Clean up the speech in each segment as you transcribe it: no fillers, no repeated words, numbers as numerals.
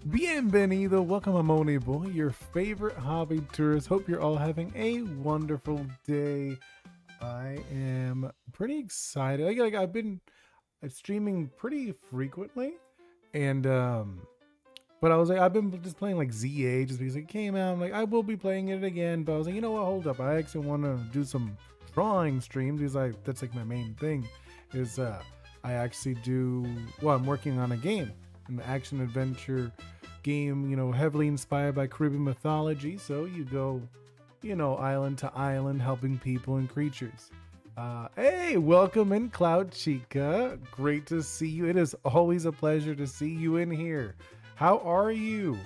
Bienvenido, welcome to Oni Boi, your favorite hobby tourist. Hope you're all having a wonderful day. I am pretty excited. I've been streaming pretty frequently, and but I was like, I've been just playing like ZA just because it came out. I'm like, I will be playing it again, but I was like, you know what? Hold up, I actually want to do some drawing streams because that's like my main thing. Is I actually do well. I'm working on a game, an action adventure game, heavily inspired by Caribbean mythology. So you go, island to island, helping people and creatures. Hey, welcome in, Cloud Chica. Great to see you. It is always a pleasure to see you in here. How are you?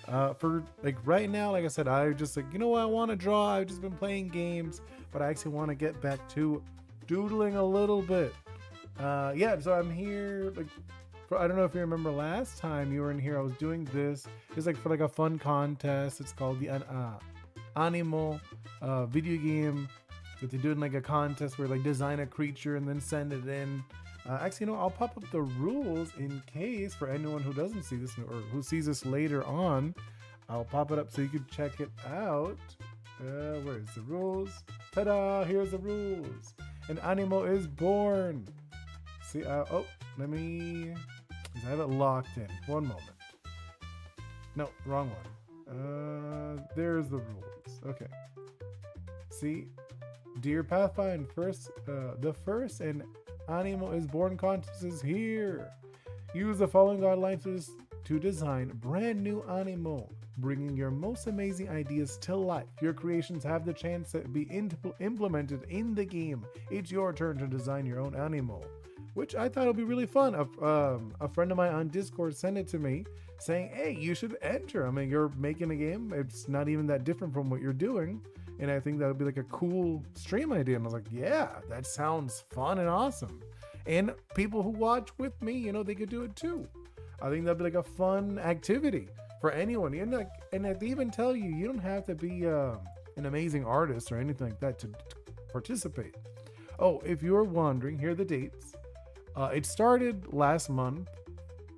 For like right now, like I said, I just like, what, I want to draw. I've just been playing games, but I actually want to get back to doodling a little bit. Yeah, so I'm here like I don't know if you remember last time you were in here. I was doing this. It's like for like a fun contest. It's called the Aniimo video game that they do in like a contest where like design a creature and then send it in. Actually, I'll pop up the rules in case for anyone who doesn't see this or who sees this later on. I'll pop it up so you can check it out. Where's the rules? Ta-da! Here's the rules. An Aniimo is born. See, let me. I have it locked in. One moment. No, wrong one. There's the rules. Okay. See, dear Pathfinder, the first and Aniimo is born contest is here. Use the following guidelines to design brand new Aniimo, bringing your most amazing ideas to life. Your creations have the chance to be implemented in the game. It's your turn to design your own Aniimo, which I thought would be really fun. A friend of mine on Discord sent it to me saying, hey, you should enter. I mean, you're making a game. It's not even that different from what you're doing. And I think that would be like a cool stream idea. And I was like, yeah, that sounds fun and awesome. And people who watch with me, they could do it too. I think that'd be like a fun activity for anyone. And they even tell you, you don't have to be an amazing artist or anything like that to participate. Oh, if you're wondering, here are the dates. It started last month,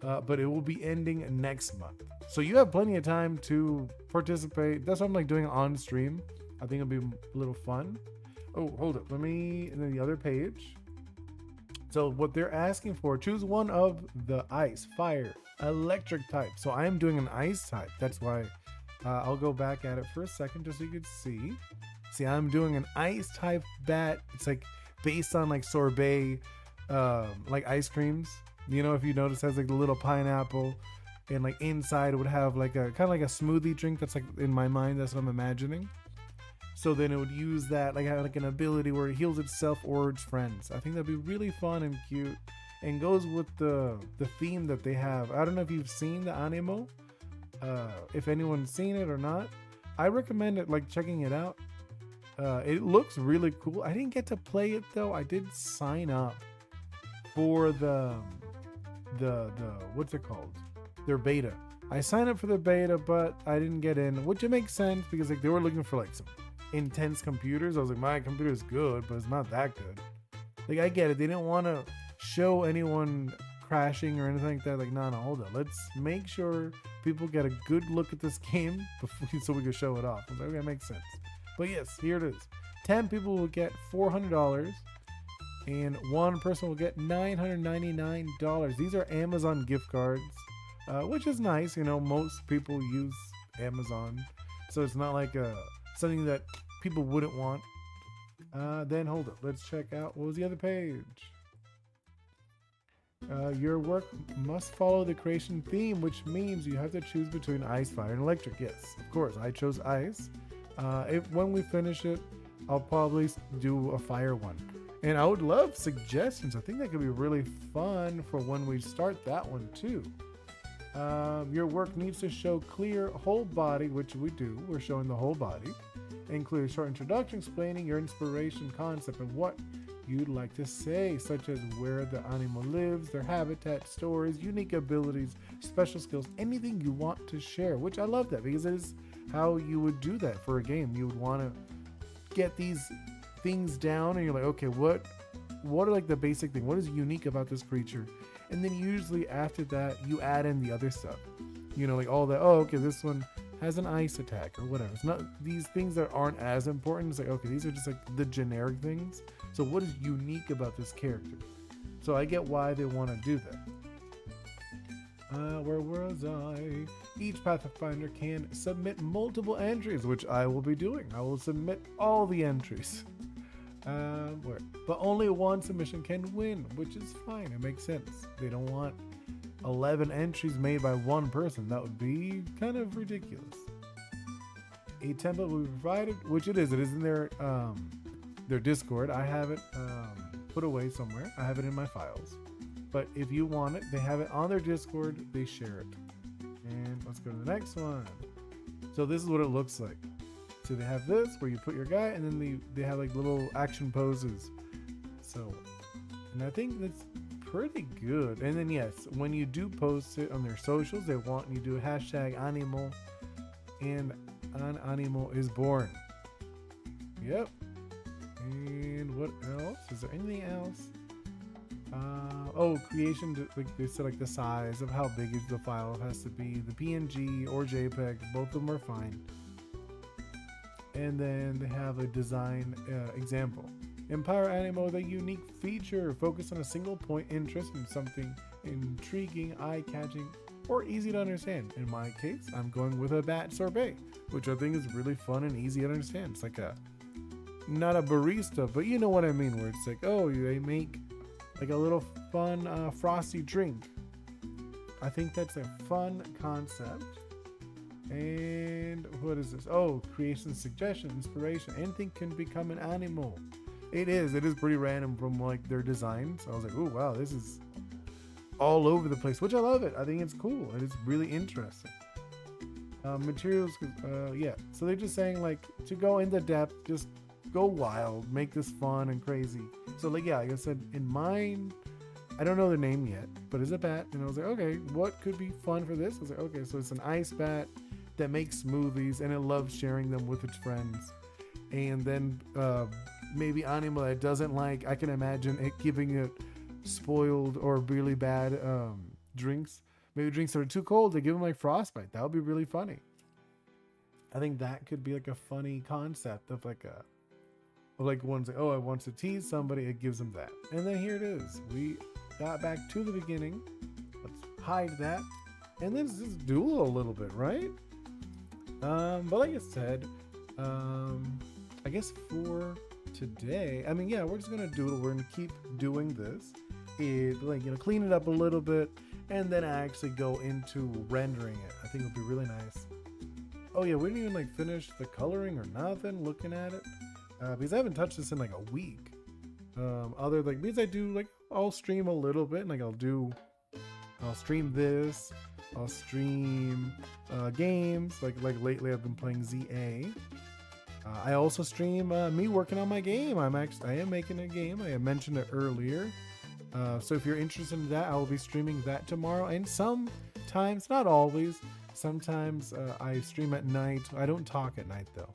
but it will be ending next month. So you have plenty of time to participate. That's why I'm like doing it on stream. I think it'll be a little fun. Oh, hold up. And then the other page. So what they're asking for, choose one of the ice, fire, electric type. So I am doing an ice type. That's why I'll go back at it for a second just so you could see. See, I'm doing an ice type bat. It's like based on like sorbet, like ice creams. If you notice, it has like the little pineapple, and like inside it would have like a kind of like a smoothie drink. That's like in my mind, that's what I'm imagining. So then it would use that like have like an ability where it heals itself or its friends. I think that'd be really fun and cute, and goes with the theme that they have. I don't know if you've seen the Aniimo, if anyone's seen it or not. I recommend it, like checking it out. It looks really cool. I didn't get to play it though. I did sign up for the what's it called? Their beta. I signed up for the beta, but I didn't get in, which it makes sense because like they were looking for like some intense computers. I was like, my computer is good, but it's not that good. Like I get it. They didn't want to show anyone crashing or anything like that. Like, no, hold on. Let's make sure people get a good look at this game before, so we can show it off. I was like, okay, that makes sense. But yes, here it is. 10 people will get $400. And one person will get $999. These are Amazon gift cards, which is nice. Most people use Amazon, so it's not like something that people wouldn't want. Then hold up, let's check out what was the other page. Your work must follow the creation theme, which means you have to choose between ice, fire, and electric. Yes, of course, I chose ice. When we finish it, I'll probably do a fire one. And I would love suggestions. I think that could be really fun for when we start that one too. Your work needs to show clear whole body, which we do. We're showing the whole body. Include a short introduction explaining your inspiration concept and what you'd like to say, such as where the animal lives, their habitat, stories, unique abilities, special skills, anything you want to share, which I love that because it is how you would do that for a game. You would want to get these things down and you're like, okay, what are like the basic thing? What is unique about this creature? And then usually after that, you add in the other stuff. You know, like all that. Oh, okay, this one has an ice attack or whatever. It's not these things that aren't as important. It's like, okay, these are just like the generic things. So what is unique about this character? So I get why they want to do that. Where was I? Each Pathfinder can submit multiple entries, which I will be doing. I will submit all the entries. But only one submission can win, which is fine. It makes sense. They don't want 11 entries made by one person. That would be kind of ridiculous. A template will be provided, which it is. It is in their Discord. I have it put away somewhere. I have it in my files. But if you want it, they have it on their Discord. They share it. And let's go to the next one. So this is what it looks like. So they have this where you put your guy, and then they have like little action poses. So, and I think that's pretty good. And then yes, when you do post it on their socials, they want you to do hashtag Aniimo, and an Aniimo is born. Yep. And what else? Is there anything else? Creation, like they said, like the size of how big the file has to be, the PNG or JPEG, both of them are fine. And then they have a design example. Empower Aniimo with a unique feature. Focus on a single point interest in something intriguing, eye-catching, or easy to understand. In my case, I'm going with a bat sorbet, which I think is really fun and easy to understand. It's like not a barista, but you know what I mean, where it's like, oh, they make like a little fun frosty drink. I think that's a fun concept. And what is this? Oh, creation, suggestion, inspiration. Anything can become an Aniimo. It is pretty random from like their designs. I was like, oh wow, this is all over the place, which I love it. I think it's cool. It is really interesting. Materials, yeah. So they're just saying like to go into depth, just go wild, make this fun and crazy. So like, yeah, like I said, in mine, I don't know the name yet, but it's a bat. And I was like, okay, what could be fun for this? I was like, okay, so it's an ice bat that makes smoothies and it loves sharing them with its friends. And then maybe Aniimo that doesn't like, I can imagine it giving it spoiled or really bad drinks. Maybe drinks that are too cold, they give them like frostbite. That would be really funny. I think that could be like a funny concept of like one's like, oh, I want to tease somebody, it gives them that. And then here it is. We got back to the beginning. Let's hide that. And then just duel a little bit, right? But like I said, I guess for today, I mean, yeah, we're just gonna doodle. We're gonna keep doing this. Clean it up a little bit, and then actually go into rendering it. I think it'll be really nice. Oh yeah, we didn't even like finish the coloring or nothing. Looking at it, because I haven't touched this in like a week. Because I do like I'll stream a little bit, and like I'll stream this. I'll stream games. Like lately, I've been playing ZA. I also stream me working on my game. I am making a game. I mentioned it earlier. So if you're interested in that, I will be streaming that tomorrow. And sometimes, not always, sometimes I stream at night. I don't talk at night though.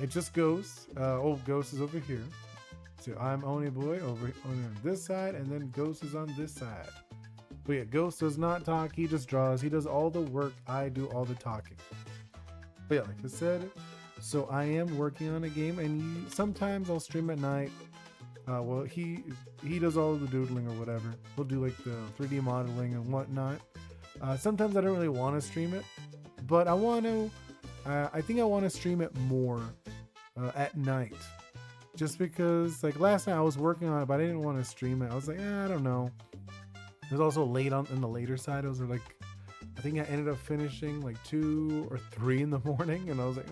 It just goes. Ghost is over here. So I'm Oni Boi over on this side, and then Ghost is on this side. But yeah, Ghost does not talk. He just draws. He does all the work. I do all the talking. But yeah, like I said, so I am working on a game, and sometimes I'll stream at night. He does all the doodling or whatever. We'll do like the 3D modeling and whatnot. Sometimes I don't really want to stream it, but I want to. I think I want to stream it more at night, just because like last night I was working on it, but I didn't want to stream it. I was like, I don't know. It was also late on the later side. It was like, I think I ended up finishing like 2 or 3 in the morning, and I was like,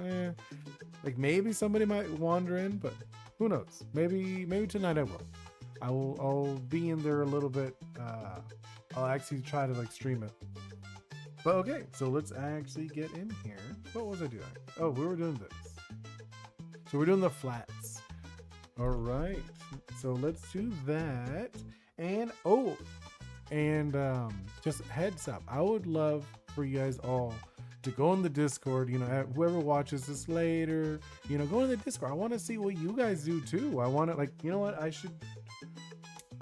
like maybe somebody might wander in, but who knows? Maybe tonight I will. I'll be in there a little bit. I'll actually try to like stream it. But okay, so let's actually get in here. What was I doing? Oh, we were doing this. So we're doing the flats. All right. So let's do that. And just heads up, I would love for you guys all to go in the Discord, whoever watches this later, go in the Discord. I want to see what you guys do too. I want to what?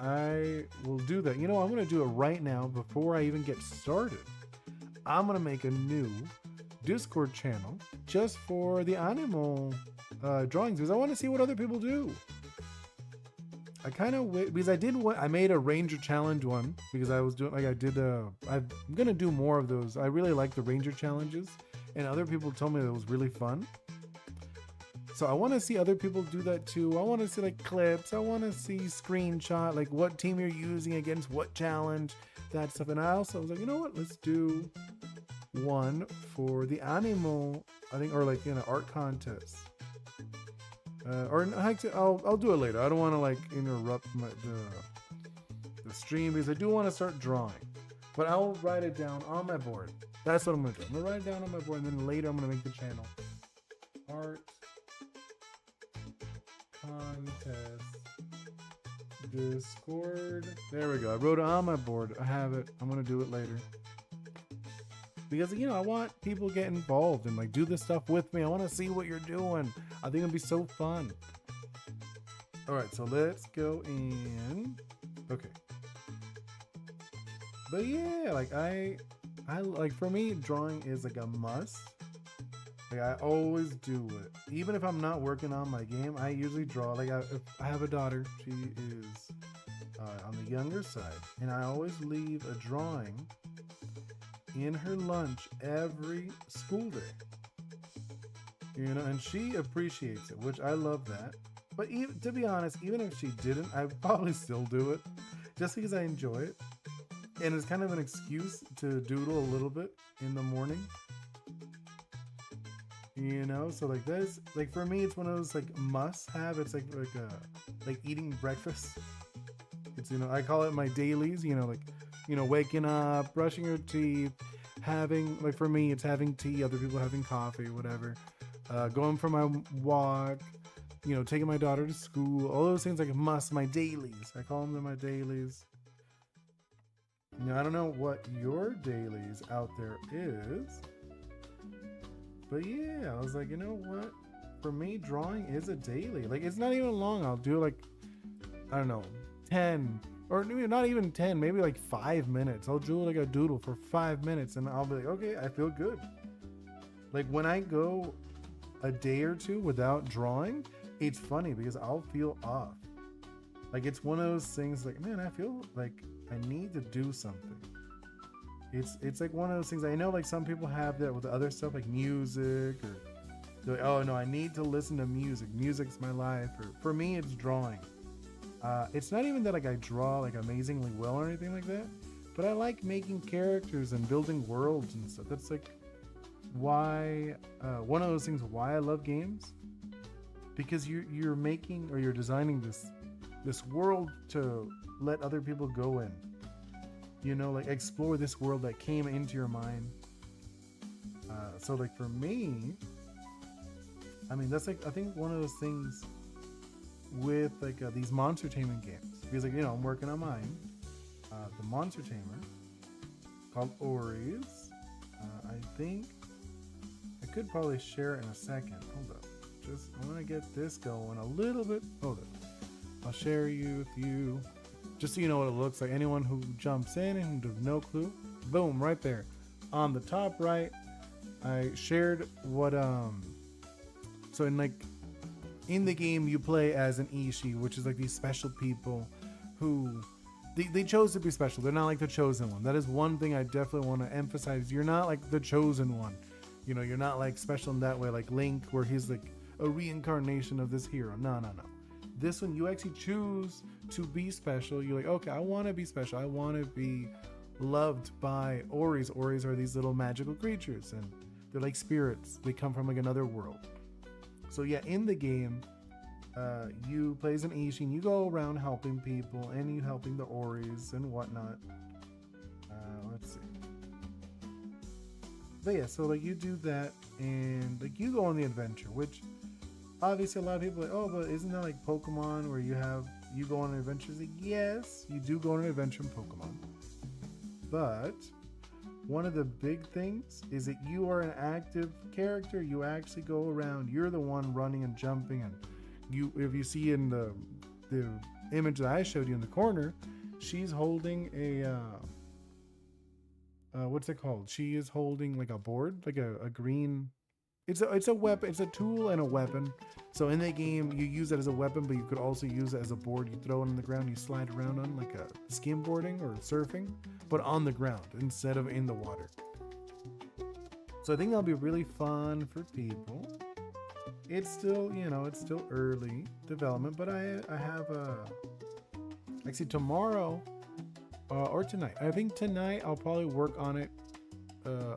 I will do that. I'm going to do it right now before I even get started. I'm gonna make a new Discord channel just for the Aniimo drawings because I want to see what other people do. I kind of because I made a Ranger challenge one because I was doing I'm gonna do more of those. I really like the Ranger challenges, and other people told me that it was really fun. So I want to see other people do that too. I want to see like clips. I want to see screenshot, like what team you're using against what challenge, that stuff. And I also was like, you know what? Let's do one for the Aniimo, I think, or like in an art contest. Or actually, I'll do it later. I don't want to like interrupt the stream because I do want to start drawing. But I'll write it down on my board. That's what I'm gonna do. I'm gonna write it down on my board, and then later I'm gonna make the channel. Art contest Discord. There we go. I wrote it on my board. I have it. I'm gonna do it later because I want people to get involved and like do this stuff with me. I want to see what you're doing. I think it'll be so fun. All right, so let's go in. Okay. But yeah, like I like, for me, drawing is like a must. Like I always do it. Even if I'm not working on my game, I usually draw. Like if I have a daughter, she is on the younger side, and I always leave a drawing in her lunch every school day. And she appreciates it, which I love that. But even, to be honest, even if she didn't, I'd probably still do it just because I enjoy it. And it's kind of an excuse to doodle a little bit in the morning. So like this, like for me, it's one of those like must have. It's like eating breakfast. It's, I call it my dailies, waking up, brushing your teeth, having, like for me, it's having tea, other people having coffee, whatever. Going for my walk, taking my daughter to school, all those things like must, my dailies. I call them my dailies. I don't know what your dailies out there is, but yeah, I was like, you know what? For me, drawing is a daily. Like, it's not even long. I'll do like, I don't know, 10, or maybe not even 10, maybe like 5 minutes. I'll do like a doodle for 5 minutes and I'll be like, okay, I feel good. Like when I go a day or two without drawing, it's funny because I'll feel off. Like it's one of those things like, man, I feel like I need to do something. It's like one of those things. I know like some people have that with other stuff like music, or they're like, oh no, I need to listen to music. Music's my life. Or for me, it's drawing. It's not even that like I draw like amazingly well or anything like that, but I like making characters and building worlds and stuff. That's like why one of those things why I love games, because you're making or you're designing this world to let other people go in, like explore this world that came into your mind. So like for me, I mean, that's like, I think one of those things with like these monster taming games, because like, I'm working on mine, the monster tamer called Ori's. I think I could probably share it in a second. Hold up, I want to get this going a little bit. Hold up, I'll share you with you just so you know what it looks like. Anyone who jumps in and has no clue, boom, right there on the top right, I shared what so in the game you play as an Ishi, which is like these special people who they chose to be special. They're not like the chosen one. That is one thing I definitely want to emphasize. You're not like the chosen one. You're not like special in that way, like Link, where he's like a reincarnation of this hero. No. This one, you actually choose to be special. You're like, okay, I want to be special. I want to be loved by Oris. Oris are these little magical creatures, and they're like spirits. They come from like another world. So yeah, in the game, you play as an Ishi, and you go around helping people, and you helping the Oris and whatnot. Let's see. But yeah, so like you do that, and like you go on the adventure, which obviously a lot of people are like, oh, but isn't that like Pokemon where you go on adventures? Like, yes, you do go on an adventure in Pokemon, but one of the big things is that you are an active character. You actually go around. You're the one running and jumping, and if you see in the image that I showed you in the corner, she's holding what's it called? She is holding like a board, like a green. It's a weapon. It's a tool and a weapon. So in the game, you use it as a weapon, but you could also use it as a board. You throw it on the ground, you slide around on like a skimboarding or surfing, but on the ground instead of in the water. So I think that'll be really fun for people. It's still, you know, it's still early development, but I have actually tomorrow or tonight. I think tonight I'll probably work on it.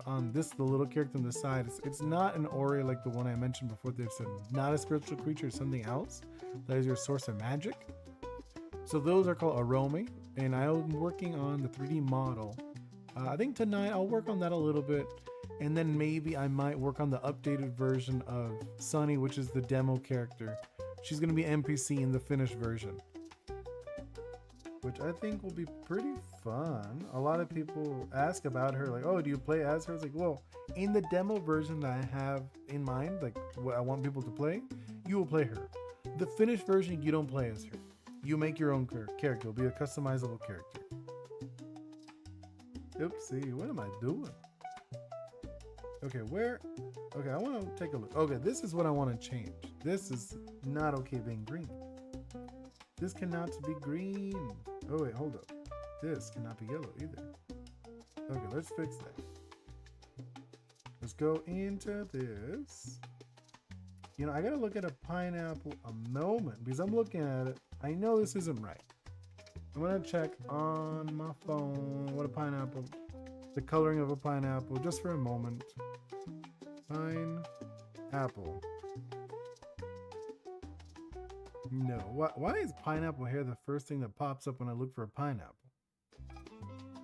On this, the little character on the side, it's not an Ori like the one I mentioned before. It's not a spiritual creature, it's something else that is your source of magic. So those are called Aromi, and I'm working on the 3D model. I think tonight I'll work on that a little bit, and then maybe I might work on the updated version of Sunny, which is the demo character. She's going to be NPC in the finished version, which I think will be pretty fun. A lot of people ask about her, like, oh, do you play as her? It's like, well, in the demo version that I have in mind, like what I want people to play, you will play her. The finished version, you don't play as her. You make your own character. It'll be a customizable character. Oopsie, what am I doing? Okay, where? Okay, I want to take a look. Okay, this is what I want to change. This is not okay being green. This cannot be green. Oh wait, hold up. This cannot be yellow either. Okay, let's fix that. Let's go into this. You know, I gotta look at a pineapple a moment because I'm looking at it. I know this isn't right. I'm gonna check on my phone what a pineapple, the coloring of a pineapple, just for a moment. Pineapple. No, why is pineapple hair the first thing that pops up when I look for a pineapple?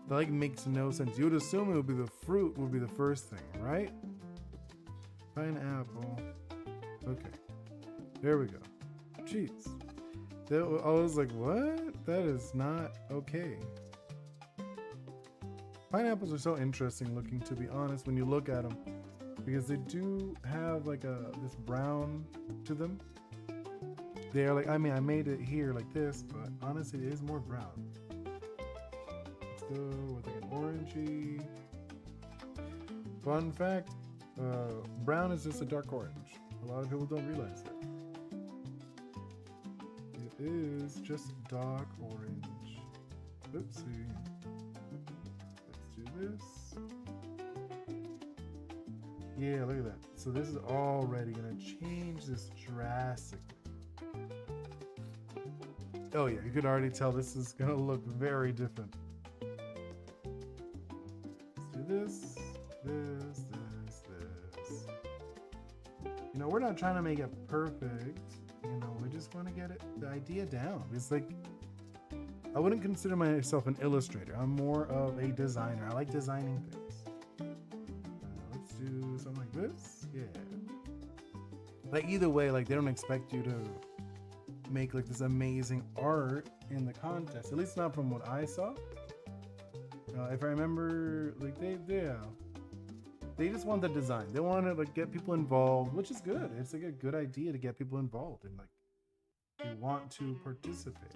That like makes no sense. You would assume it would be the fruit would be the first thing, right? Pineapple. Okay, there we go. Jeez, I was like, what? That is not okay. Pineapples are so interesting looking, to be honest, when you look at them, because they do have like this brown to them. They're like, I mean, I made it here like this, but honestly, it is more brown. Let's go with like an orangey. Fun fact, brown is just a dark orange. A lot of people don't realize that. It is just dark orange. Oopsie. Let's do this. Yeah, look at that. So this is already gonna change this drastically. Oh yeah, you could already tell this is gonna look very different. Let's do this, this. You know, we're not trying to make it perfect. You know, we just want to get the idea down. It's like, I wouldn't consider myself an illustrator. I'm more of a designer. I like designing things. Let's do something like this. Yeah. Like either way, like they don't expect you to make like this amazing art in the contest, at least not from what I saw. If I remember, like they just want the design. They want to like get people involved, which is good. It's like a good idea to get people involved and like you want to participate.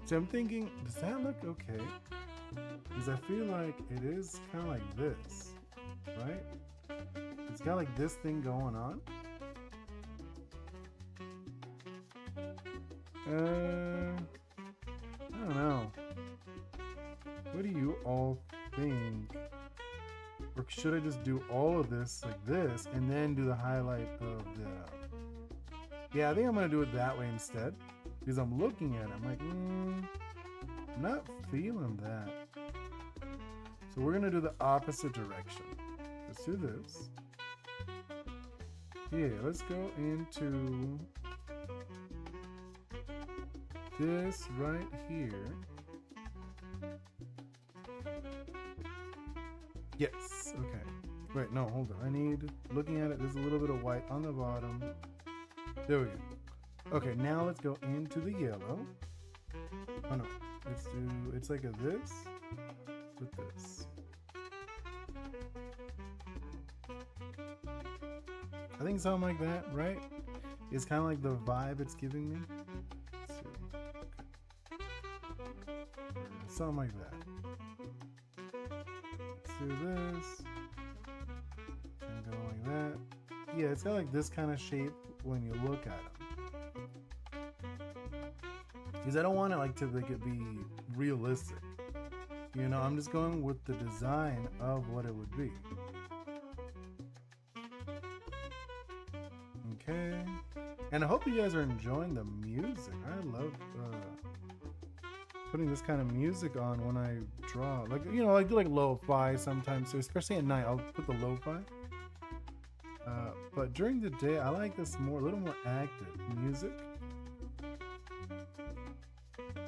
So I'm thinking, does that look okay? Because I feel like it is kind of like this, right? It's got like this thing going on. I don't know. What do you all think? Or should I just do all of this like this and then do the highlight of the... Yeah, I think I'm gonna do it that way instead. Because I'm looking at it, I'm like, I'm not feeling that. So we're gonna do the opposite direction. Let's do this. Yeah, let's go into this right here. Yes, okay. Wait, no, hold on. I need, looking at it, there's a little bit of white on the bottom. There we go. Okay, now let's go into the yellow. Oh no, let's do, it's like a this with this. I think something like that, right? It's kind of like the vibe it's giving me. Let's see. Okay. Something like that. do this. And go like that. Yeah, it's got like this kind of shape when you look at them. Because I don't want it like to like it be realistic. You know, I'm just going with the design of what it would be. Okay. And I hope you guys are enjoying the music. I love putting this kind of music on when I draw. Like, you know, I do like lo-fi sometimes, so especially at night, I'll put the lo-fi. But during the day, I like this more, a little more active music.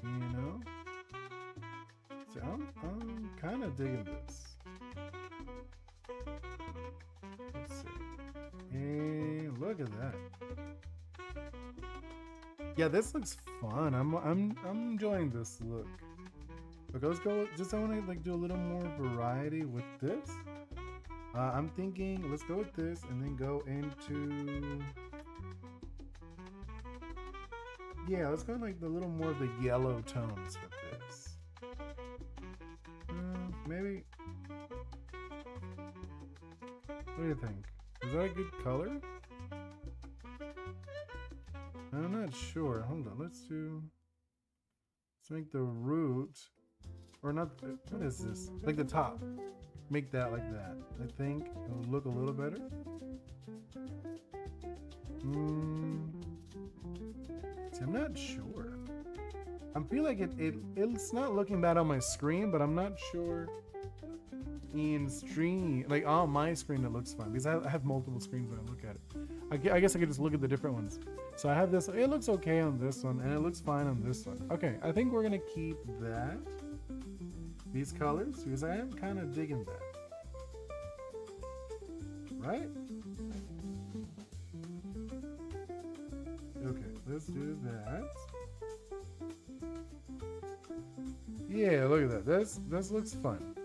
You know? So I'm kind of digging this. Let's see. And look at that. Yeah, this looks fun. I'm enjoying this look. Okay, let's go. Just I want to like do a little more variety with this. I'm thinking let's go with this and then go into let's go like the little more of the yellow tones with this. Maybe. What do you think? Is that a good color? I'm not sure. Hold on. Let's make the root, or not. What is this? Like the top. Make that like that. I think it will look a little better. See, I'm not sure. I feel like it's not looking bad on my screen, but I'm not sure in stream, like on my screen it looks fine because I have multiple screens when I look at it. I guess I could just look at the different ones. So I have this, it looks okay on this one and it looks fine on this one. Okay, I think we're gonna keep that, these colors, because I am kind of digging that. Right? Okay, let's do that. Yeah, look at that. This looks fun.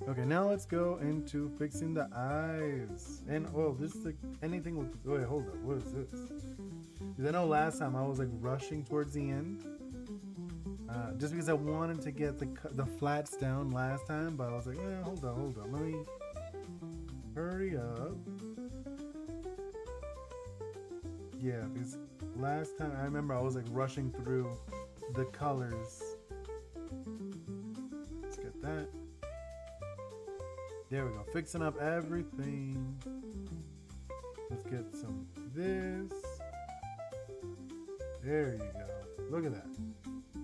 Okay, now let's go into fixing the eyes. And oh, this is like anything with. Wait, hold up. What is this? Because I know last time I was like rushing towards the end, just because I wanted to get the flats down last time. But I was like, hold on. Let me hurry up. Yeah, because last time I remember I was like rushing through the colors. Let's get that. There we go, fixing up everything. Let's get some this. There you go. Look at that.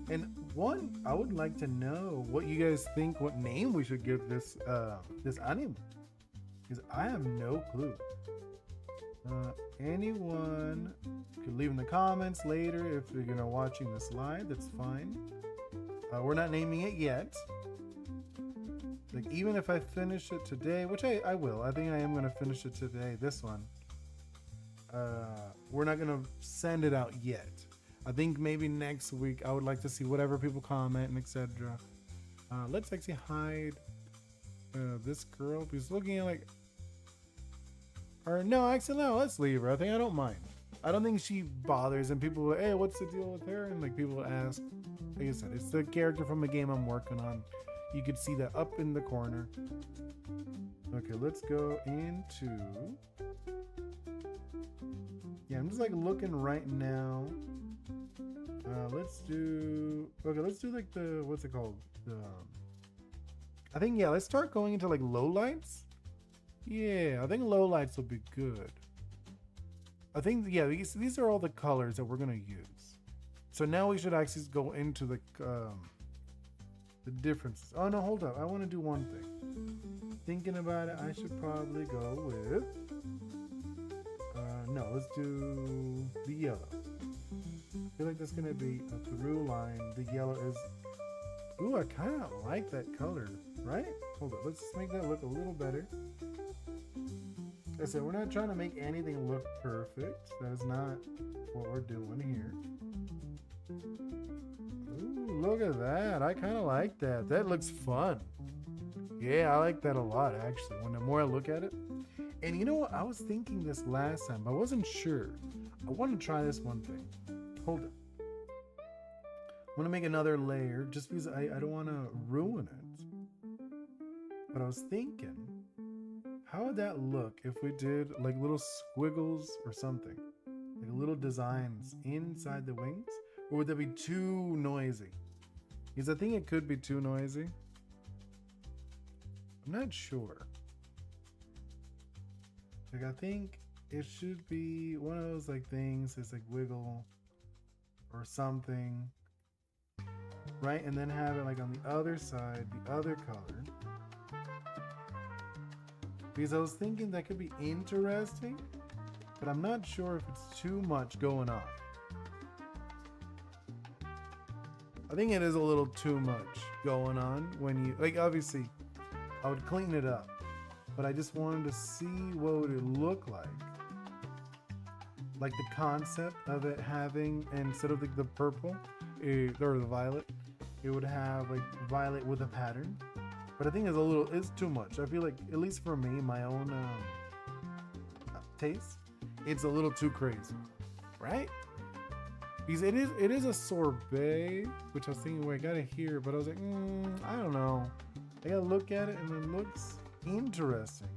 And one, I would like to know what you guys think, what name we should give this this anime, because I have no clue. Anyone could leave in the comments later if you're watching this live. That's fine. We're not naming it yet. Like, even if I finish it today, which I will, I think I am going to finish it today, this one, we're not going to send it out yet. I think maybe next week I would like to see whatever people comment and etc. Let's actually hide this girl, because looking at like, or no, actually no, let's leave her. I don't mind. I don't think she bothers, and people will, hey, what's the deal with her? And like people will ask. Like I said, it's the character from the game I'm working on. You could see that up in the corner. Okay, let's go into. Yeah, I'm just like looking right now. Let's do. Okay, let's do like the, what's it called? I think, yeah, let's start going into like low lights. Yeah, I think low lights will be good. I think, yeah, these are all the colors that we're gonna use. So now we should actually go into the differences. Oh no, hold up. I want to do one thing. Thinking about it, I should probably go with. No, let's do the yellow. I feel like that's gonna be a through line. The yellow is. Ooh, I kind of like that color, right? Hold up. Let's make that look a little better. Like I said, we're not trying to make anything look perfect. That is not what we're doing here. Ooh, look at that. I kind of like that. That looks fun. Yeah, I like that a lot, actually, when the more I look at it. And you know what? I was thinking this last time, but I wasn't sure. I want to try this one thing. Hold it. I want to make another layer just because I don't want to ruin it. was thinking, how would that look if we did like little squiggles or something? Like little designs inside the wings? Or would that be too noisy? Because I think it could be too noisy. I'm not sure. Like I think it should be one of those like things that's like wiggle or something. Right? And then have it like on the other side, the other color. Because I was thinking that could be interesting, but I'm not sure if it's too much going on. I think it is a little too much going on when you, like obviously, I would clean it up, but I just wanted to see what would it look like. Like the concept of it having, instead of like the purple, or the violet, it would have like violet with a pattern. But I think it's too much. I feel like, at least for me, my own taste, it's a little too crazy, right? Because it is a sorbet, which I was thinking, wait, I got it here, but I was like, I don't know. I gotta look at it, and it looks interesting.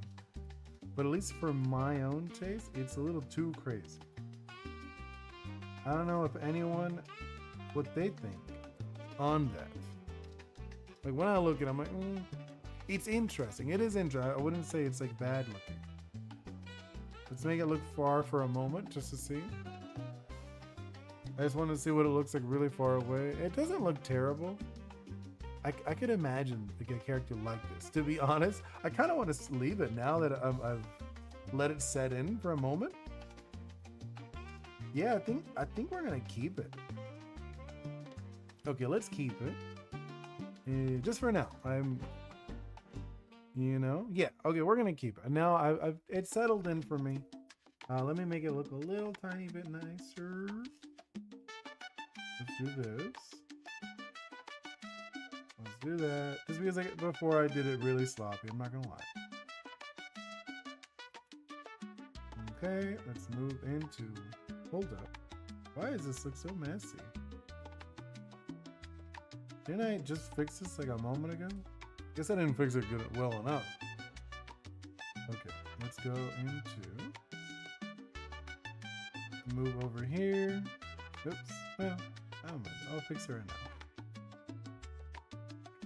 But at least for my own taste, it's a little too crazy. I don't know if anyone, what they think on that. Like when I look at it, I'm like, it's interesting. It is interesting. I wouldn't say it's like bad looking. Let's make it look far for a moment just to see. I just want to see what it looks like really far away. It doesn't look terrible. I could imagine like a character like this. To be honest, I kind of want to leave it now that I've let it set in for a moment. Yeah, I think we're gonna keep it. Okay, let's keep it. Just for now. Yeah. Okay, we're gonna keep it. Now it's settled in for me. Let me make it look a little tiny bit nicer. Let's do this. Let's do that. Just because before I did it really sloppy. I'm not gonna lie. Okay, let's move into. Hold up. Why does this look so messy? Didn't I just fix this like a moment ago? Guess I didn't fix it well enough. Okay, let's go into move over here. Oops. Well, I don't mind. I'll fix it right now.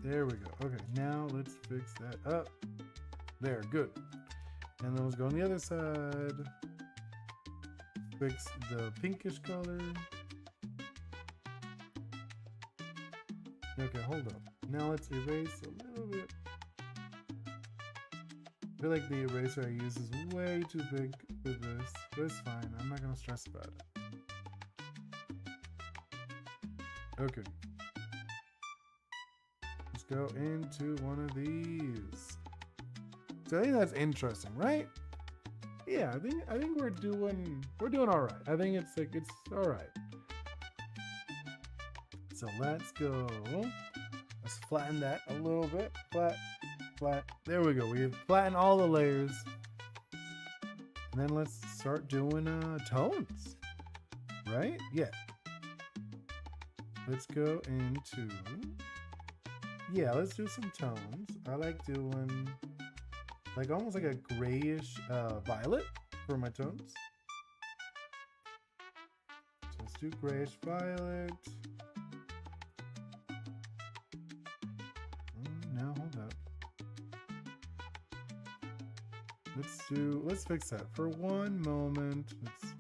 There we go. Okay, now let's fix that up. There, good. And then let's go on the other side. Fix the pinkish color. Okay, hold up. Now let's erase a little bit. I feel like the eraser I use is way too big for this, but it's fine. I'm not gonna stress about it. Okay. Let's go into one of these. So I think that's interesting, right? Yeah, I think we're doing all right. I think it's all right. So let's go. Let's flatten that a little bit. Flat. There we go. We flatten all the layers. And then let's start doing tones. Right? Yeah. Let's go into. Yeah, let's do some tones. I like doing like almost like a grayish violet for my tones. So let's do grayish violet. No, hold up. Let's fix that for one moment. Let's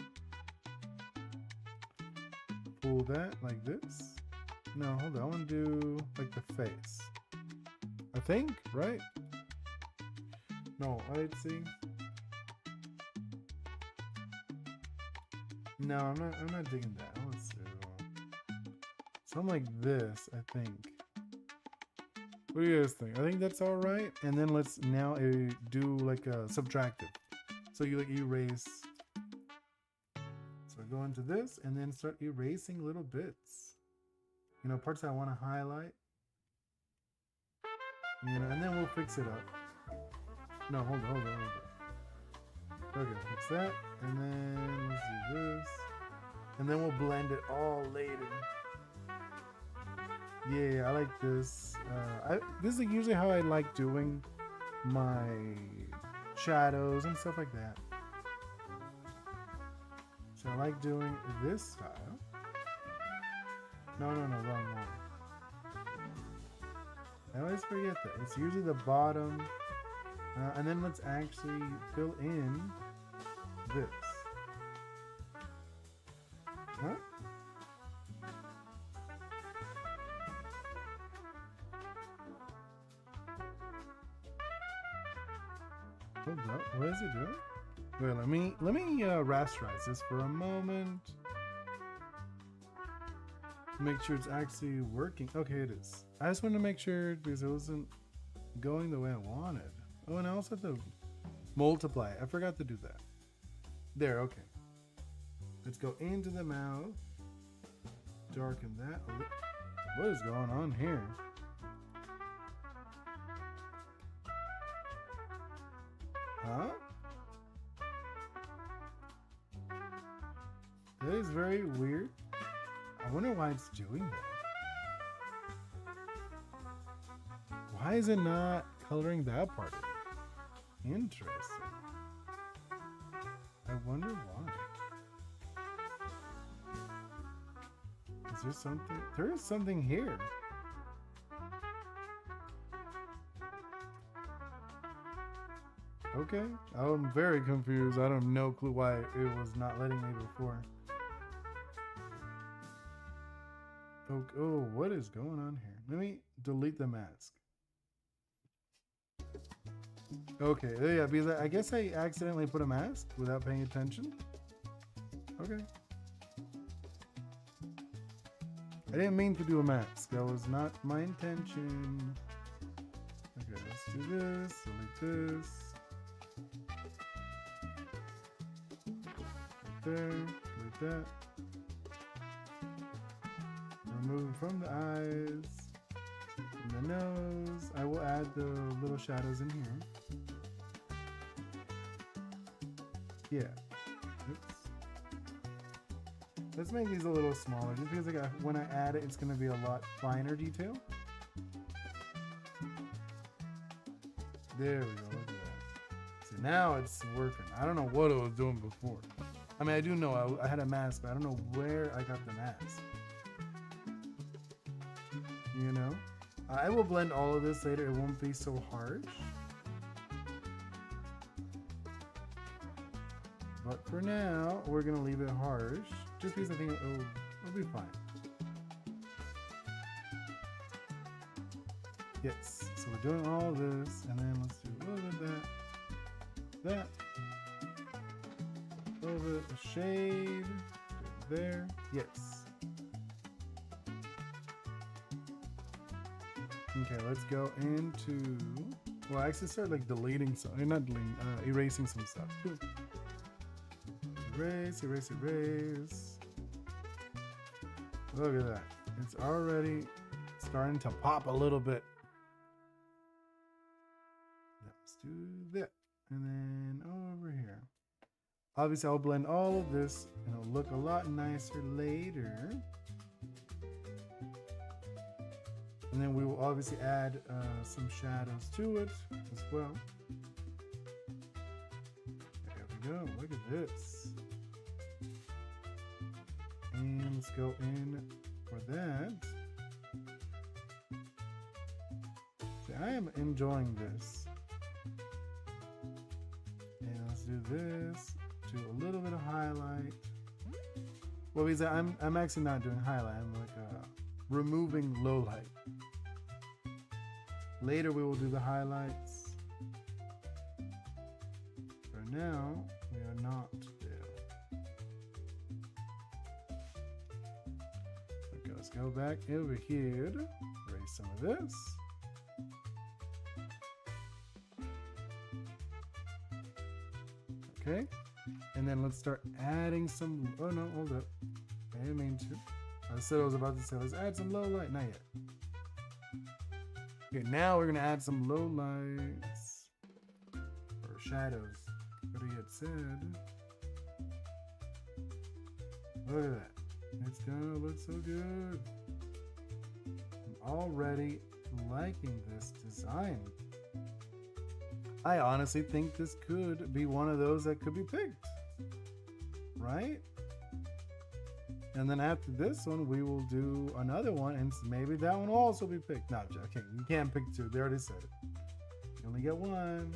pull that like this. No, hold on. I want to do like the face. I think, right? No, let's see. No, I'm not digging that. Let's do something like this, I think. What do you guys think? I think that's all right. And then let's now do like a subtractive. So you like erase. So go into this and then start erasing little bits. You know, parts I want to highlight. You know, and then we'll fix it up. No, hold on. Okay, fix that. And then let's do this. And then we'll blend it all later. Yeah, I like this. This is usually how I like doing my shadows and stuff like that. So I like doing this style. No, wrong one. I always forget that. It's usually the bottom. And then let's actually fill in this. Huh? Hold up. What is it doing? Wait, let me rasterize this for a moment. Make sure it's actually working. Okay, it is. I just wanted to make sure because it wasn't going the way I wanted. Oh, and I also have to multiply. I forgot to do that. There, okay. Let's go into the mouth. Darken that a little. What is going on here? Huh? That is very weird. I wonder why it's doing that. Why is it not coloring that part of it? Interesting. I wonder why. Is there something? There is something here. Okay. I'm very confused. I have no clue why it was not letting me before. Oh, what is going on here? Let me delete the mask. Okay, yeah, because I guess I accidentally put a mask without paying attention. Okay. I didn't mean to do a mask. That was not my intention. Okay, let's do this. Delete this. Right there. Delete that. Remove from the eyes. From the nose. I will add the little shadows in here. Yeah. Oops. Let's make these a little smaller, just because when I add it, it's going to be a lot finer detail. There we go, look at that. So now it's working. I don't know what it was doing before. I mean, I do know I had a mask, but I don't know where I got the mask. You know? I will blend all of this later. It won't be so harsh. But for now, we're going to leave it harsh. Just because I think it'll be fine. Yes, so we're doing all this, and then let's do a little bit of that. A little bit of shade. There. Yes. Okay, let's go into... Well, I actually start like deleting some... Not deleting, erasing some stuff. Erase, erase, erase. Look at that. It's already starting to pop a little bit. Let's do that. And then over here. Obviously, I'll blend all of this and it'll look a lot nicer later. And then we will obviously add some shadows to it as well. There we go. Look at this. And let's go in for that. See, I am enjoying this. And let's do this. Do a little bit of highlight. Well, because I'm actually not doing highlight. I'm like removing low light. Later we will do the highlights. For now, we are not there. Okay, let's go back over here. Erase some of this. Okay, and then let's start adding some. Oh no, hold up. I didn't mean to. I said I was about to say, let's add some low light. Not yet. Okay, now we're gonna add some low lights or shadows. What he had said. Look at that. It's gonna look so good. I'm already liking this design. I honestly think this could be one of those that could be picked, right? And then after this one, we will do another one, and maybe that one will also be picked. No, I'm joking. You can't pick two. They already said it. You only get one.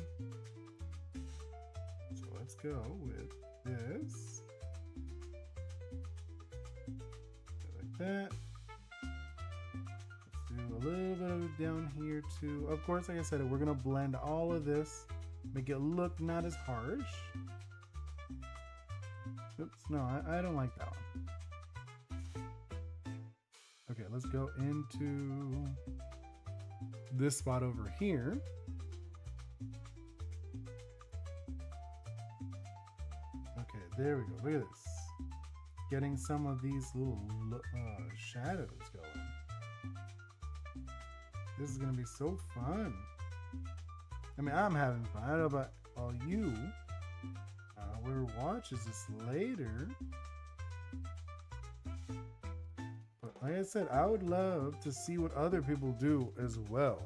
So let's go with this. Like that. Let's do a little bit of it down here too. Of course, like I said, we're gonna blend all of this, make it look not as harsh. Oops, no, I don't like that one. Okay, let's go into this spot over here. Okay, there we go. Look at this. Getting some of these little shadows going. This is going to be so fun. I mean, I'm having fun. I don't know about all you. Whoever watches this later. Like I said, I would love to see what other people do as well.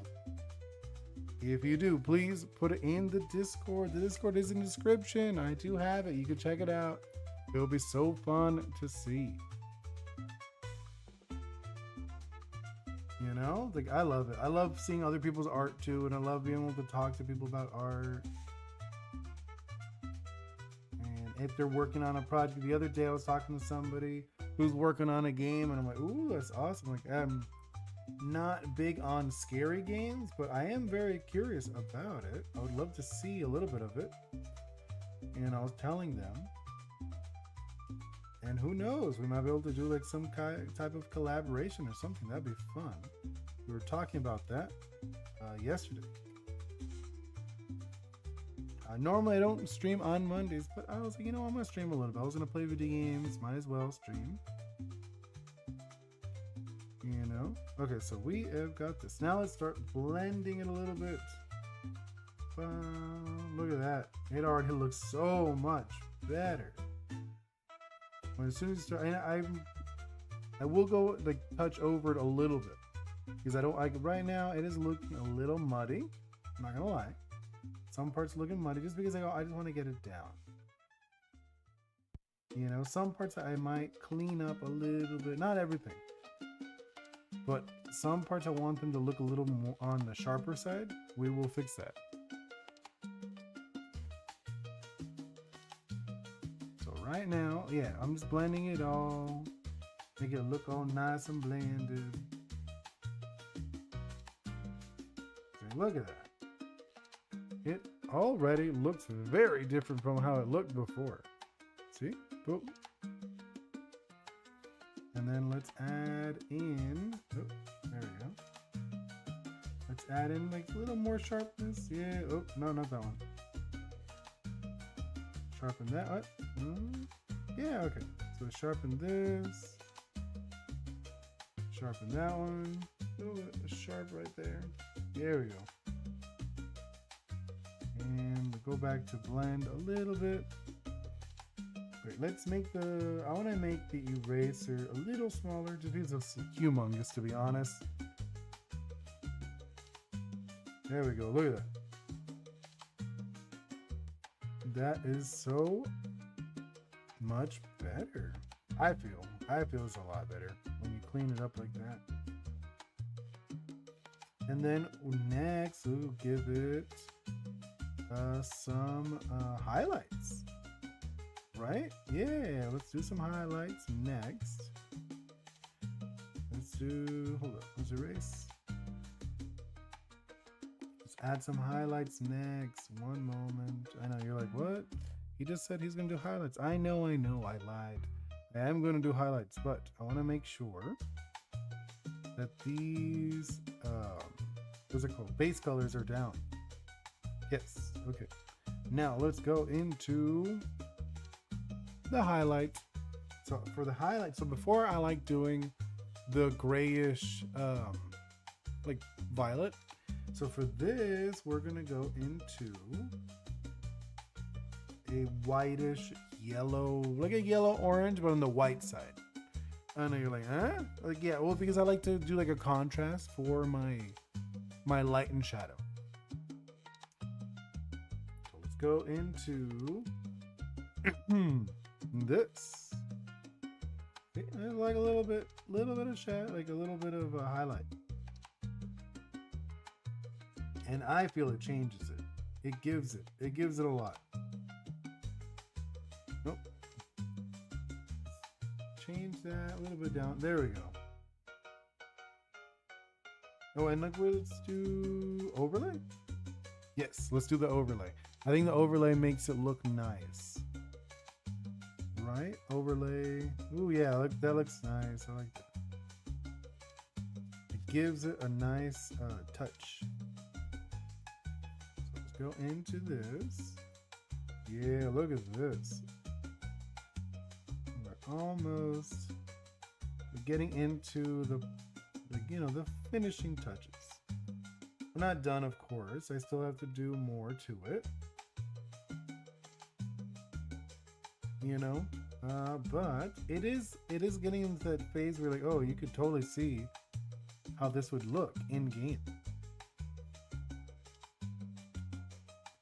If you do, please put it in the Discord. The Discord is in the description. I do have it. You can check it out. It'll be so fun to see. You know, like I love it. I love seeing other people's art too, and I love being able to talk to people about art. And if they're working on a project, the other day I was talking to somebody who's working on a game, and I'm like, ooh, that's awesome. Like, I'm not big on scary games, but I am very curious about it. I would love to see a little bit of it. And I was telling them, and who knows, we might be able to do like some type of collaboration or something. That'd be fun. We were talking about that yesterday. Normally I don't stream on Mondays, but I was like, you know, I'm gonna stream a little bit. I was gonna play video games, might as well stream. You know? Okay, so we have got this. Now let's start blending it a little bit. Look at that. It already looks so much better. When as soon as you start, and I will go like touch over it a little bit. Because I don't like right now it is looking a little muddy. I'm not gonna lie. Some parts looking muddy just because I just want to get it down. You know, some parts I might clean up a little bit, not everything. But some parts I want them to look a little more on the sharper side. We will fix that. So right now, yeah, I'm just blending it all. Make it look all nice and blended. Okay, look at that. It already looks very different from how it looked before. See? Boom. And then let's add in, oh, there we go. Let's add in like a little more sharpness. Yeah, oh, no, not that one. Sharpen that up. Yeah, okay. So sharpen this. Sharpen that one. A little bit sharp right there. There we go. And we'll go back to blend a little bit. Wait, let's make I want to make the eraser a little smaller, just because it's humongous, to be honest. There we go, look at that. That is so much better. I feel it's a lot better when you clean it up like that. And then next we'll give it some highlights, right? Yeah, let's do some highlights next. Let's do, hold up, let's erase. Let's add some highlights next. One moment. I know you're like, what? He just said he's gonna do highlights. I know, I lied. I am gonna do highlights, but I want to make sure that these what's it called, base colors are down. Yes, okay. Now let's go into the highlight. So for the highlight, so before I like doing the grayish like violet. So for this, we're gonna go into a whitish yellow, like a yellow orange, but on the white side. I know you're like, huh? Like, yeah, well, because I like to do like a contrast for my light and shadow. let's go into this. Like a little bit of shadow, like a little bit of a highlight. And I feel it changes it. It gives it a lot. Nope. Change that a little bit down. There we go. Oh, and look, let's do overlay. Yes, let's do the overlay. I think the overlay makes it look nice. Right? Overlay. Ooh, yeah, look, that looks nice. I like that. It gives it a nice touch. So let's go into this. Yeah, look at this. We're getting into the finishing touches. We're not done, of course. I still have to do more to it. But it is getting into that phase where, like, oh, you could totally see how this would look in game.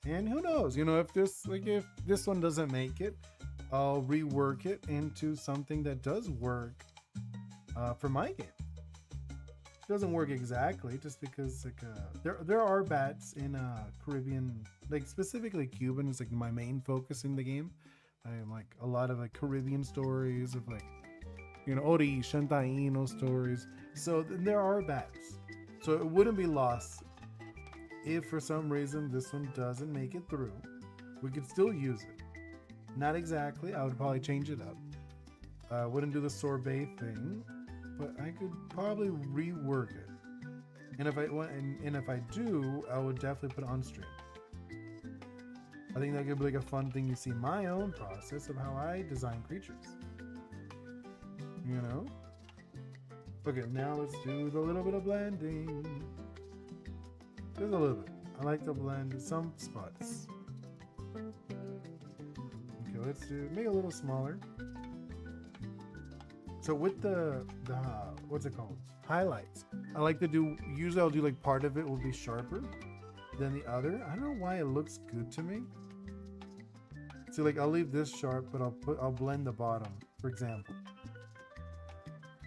And who knows, if this one doesn't make it, I'll rework it into something that does work for my game. It doesn't work exactly, just because there are bats in Caribbean, like specifically Cuban is like my main focus in the game. I am like a lot of like Caribbean stories of like, Ori, Taino stories. So there are bats. So it wouldn't be lost if for some reason this one doesn't make it through. We could still use it. Not exactly. I would probably change it up. I wouldn't do the sorbet thing, but I could probably rework it. And if I do, I would definitely put it on stream. I think that could be like a fun thing to see my own process of how I design creatures. Okay, now let's do the little bit of blending. Just a little bit. I like to blend some spots. Okay, let's make it a little smaller. So with the what's it called? Highlights. I like to do, usually I'll do like part of it will be sharper than the other. I don't know why it looks good to me. So like I'll leave this sharp, but I'll blend the bottom, for example.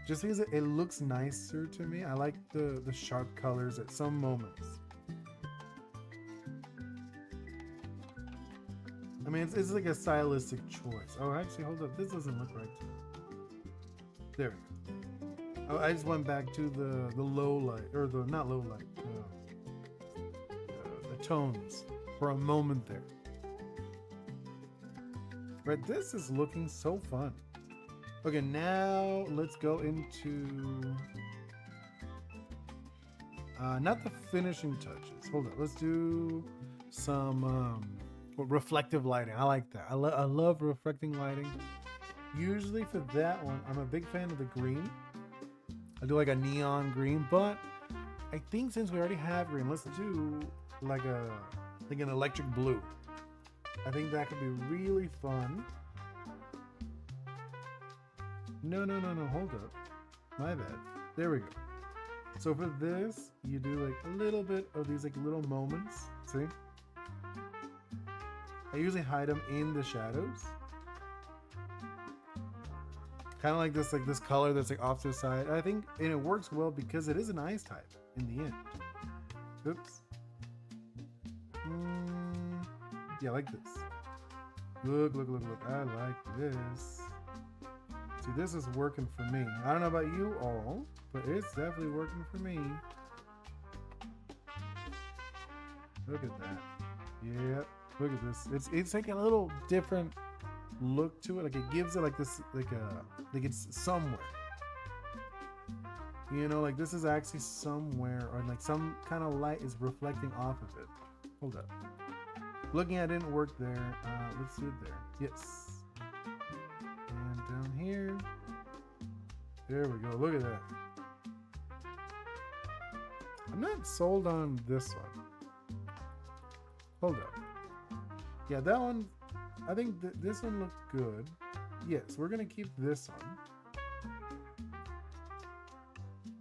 Just because it looks nicer to me. I like the sharp colors at some moments. I mean, it's like a stylistic choice. Oh, actually, hold up. This doesn't look right to me. There. Oh, I just went back to the low light, or the not low light, the tones for a moment there. Right, this is looking so fun. Okay, now let's go into not the finishing touches. Hold on, let's do some reflective lighting. I like that. I love reflecting lighting. Usually for that one, I'm a big fan of the green. I do like a neon green, but I think since we already have green, let's do like an electric blue. I think that could be really fun. No, hold up. My bad. There we go. So for this, you do like a little bit of these like little moments. See? I usually hide them in the shadows. Kind of like this color that's like off to the side. I think, and it works well because it is an ice type in the end. Oops. Yeah, like this. Look. I like this. See, this is working for me. I don't know about you all, but it's definitely working for me. Look at that. Yeah, look at this. It's like a little different look to it. Like it gives it like this, like it's somewhere. Like this is actually somewhere, or like some kind of light is reflecting off of it. Hold up. Looking at it didn't work there. Let's do it there. Yes. And down here. There we go. Look at that. I'm not sold on this one. Hold up. Yeah, that one. I think this one looked good. Yes, we're gonna keep this one.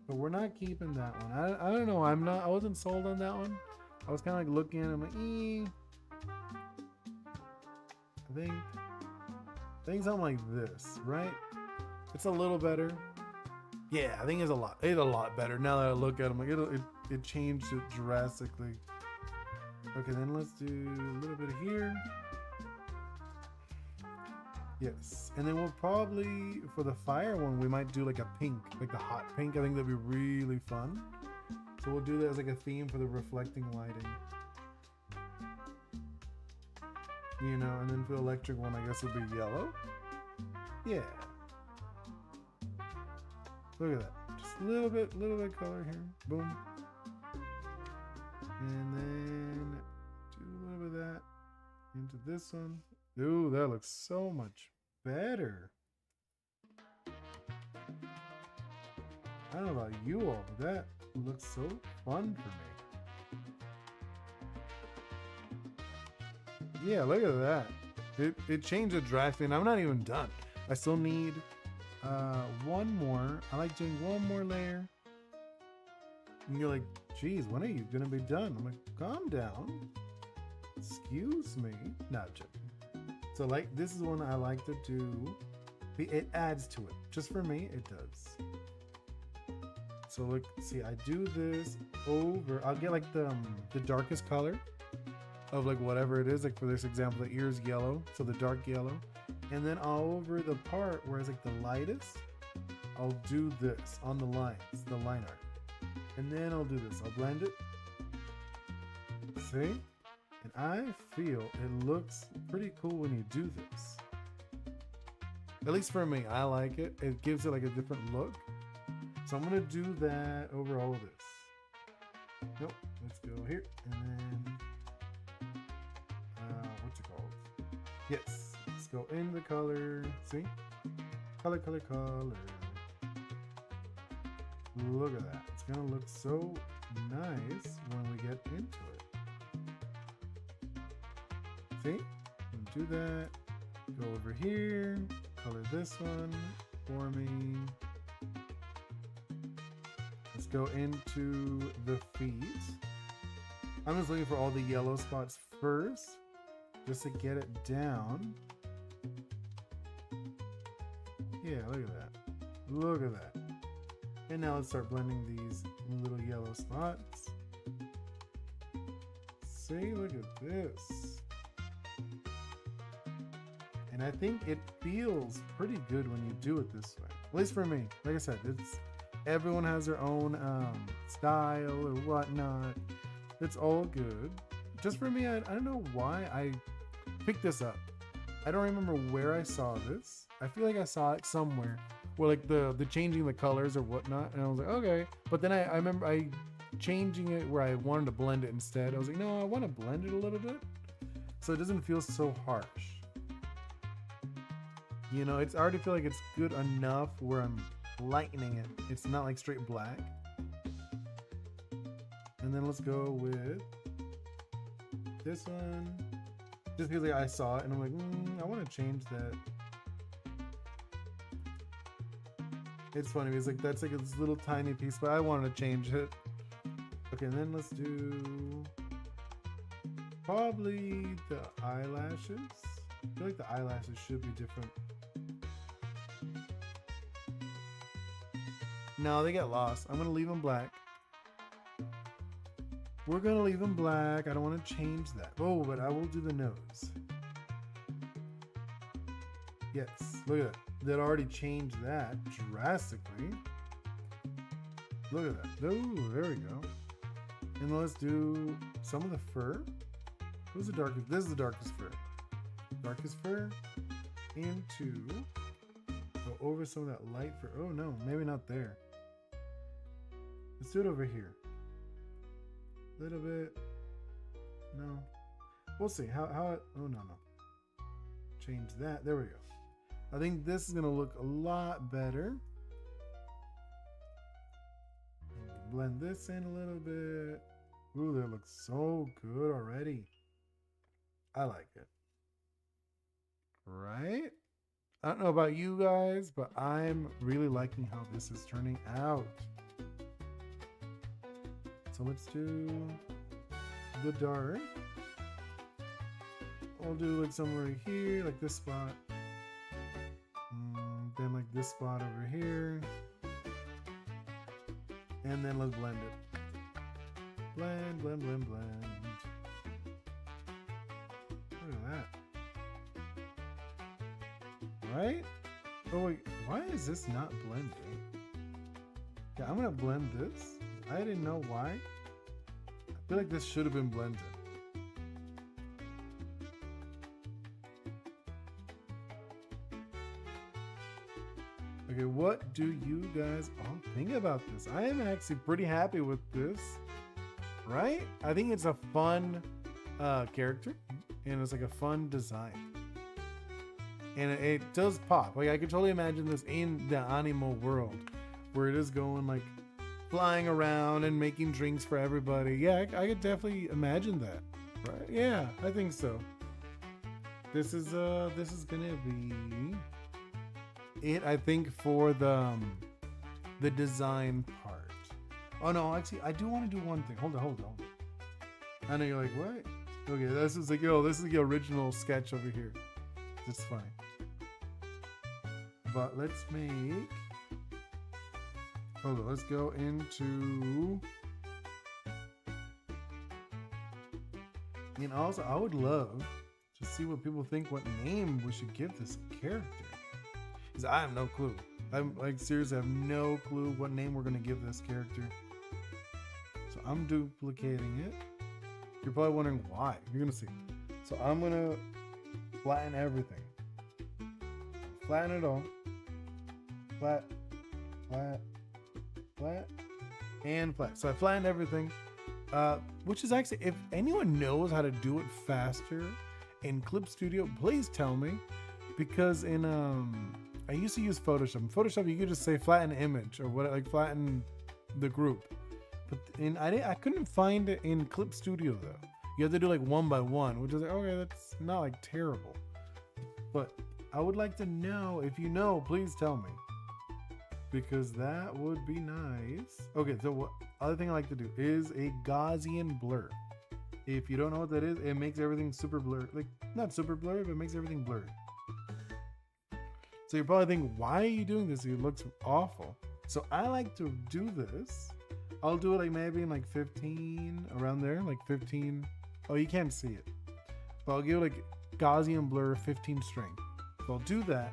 But we're not keeping that one. I don't know. I wasn't sold on that one. I was kind of like looking at it. I'm like, I think something like this, right? It's a little better. Yeah, I think it's a lot better now that I look at them. Like it changed it drastically. Okay, then let's do a little bit here. Yes, and then we'll probably, for the fire one, we might do like a pink, like the hot pink. I think that'd be really fun. So we'll do that as like a theme for the reflecting lighting. You know, and then for the electric one, I guess it'll be yellow. Yeah. Look at that. Just a little bit color here. Boom. And then do a little bit of that into this one. Ooh, that looks so much better. I don't know about you all, but that looks so fun for me. Yeah, look at that. It changed it drastically, and I'm not even done. I still need one more. I like doing one more layer. And you're like, geez, when are you gonna be done? I'm like, calm down. Excuse me. Not joking. So like, this is one I like to do. It adds to it. Just for me, it does. So look, see, I do this over. I'll get like the darkest color of like whatever it is. Like for this example, the ear is yellow, so the dark yellow. And then all over the part where it's like the lightest, I'll do this on the lines, the line art. And then I'll do this. I'll blend it. See? And I feel it looks pretty cool when you do this. At least for me, I like it. It gives it like a different look. So I'm gonna do that over all of this. Nope, let's go here. And then, what's it called? Yes, let's go in the color. See? Color, color, color. Look at that. It's gonna look so nice when we get into it. See? Do that. Go over here. Color this one for me. Let's go into the feet. I'm just looking for all the yellow spots first, just to get it down. Yeah, look at that. Look at that. And now let's start blending these little yellow spots. See, look at this. And I think it feels pretty good when you do it this way. At least for me. Like I said, everyone has their own style or whatnot. It's all good. Just for me, I don't know why I picked this up. I don't remember where I saw this. I feel like I saw it somewhere. Well, like the changing the colors or whatnot. And I was like, okay. But then I remember I changing it where I wanted to blend it instead. I was like, no, I want to blend it a little bit, so it doesn't feel so harsh. You know, I already feel like it's good enough where I'm lightening it. It's not like straight black. And then let's go with this one. Just because like, I saw it and I'm like, I want to change that. It's funny because like that's like this little tiny piece, but I wanted to change it. Okay, and then let's do probably the eyelashes. I feel like the eyelashes should be different. No, they get lost. I'm gonna leave them black. We're gonna leave them black. I don't want to change that. Oh, but I will do the nose. Yes, look at that. That already changed that drastically. Look at that. Oh, there we go. And let's do some of the fur. Who's the darkest? This is the darkest fur. Darkest fur into. Go over some of that light fur. Oh no, maybe not there. Let's do it over here. A little bit. No. We'll see. How it. Oh no. Change that. There we go. I think this is gonna look a lot better. Blend this in a little bit. Ooh, that looks so good already. I like it. Right? I don't know about you guys, but I'm really liking how this is turning out. So let's do the dark. I'll do like somewhere here, like this spot. Then like this spot over here. And then let's blend it. Blend, blend, blend, blend. Look at that. Right? Oh wait, why is this not blended? Yeah, I'm gonna blend this. I didn't know why. I feel like this should have been blended. Okay, what do you guys all think about this? I am actually pretty happy with this, right? I think it's a fun character, and it's like a fun design. And it does pop. Like I could totally imagine this in the Aniimo world, where it is going like flying around and making drinks for everybody. Yeah, I could definitely imagine that. Right? Yeah, I think so. This is gonna be it, I think, for the design part. Oh no, actually, I do want to do one thing. Hold on. I know you're like, what? Okay, this is like, yo, this is the original sketch over here. It's fine. But let's make. Hold on, let's go into. And also, I would love to see what people think, what name we should give this character. Because I have no clue. I'm like, seriously, I have no clue what name we're going to give this character. So I'm duplicating it. You're probably wondering why. You're going to see. So I'm going to flatten everything. Flatten it all. Flat, flat, flat, and flat. So I flattened everything. Which is actually, if anyone knows how to do it faster in Clip Studio, please tell me. Because in I used to use Photoshop. In Photoshop, you could just say flatten image or what, like flatten the group. But I couldn't find it in Clip Studio though. You have to do like one by one, which is like, okay, that's not like terrible. But I would like to know, if you know, please tell me. Because that would be nice. Okay, so what other thing I like to do is a Gaussian blur. If you don't know what that is, it makes everything super blurry. Like, not super blurry, but it makes everything blurry. So you're probably thinking, why are you doing this? It looks awful. So I like to do this. I'll do it like maybe in like 15, around there, like 15. Oh, you can't see it. But I'll give it like Gaussian blur 15 string. So I'll do that.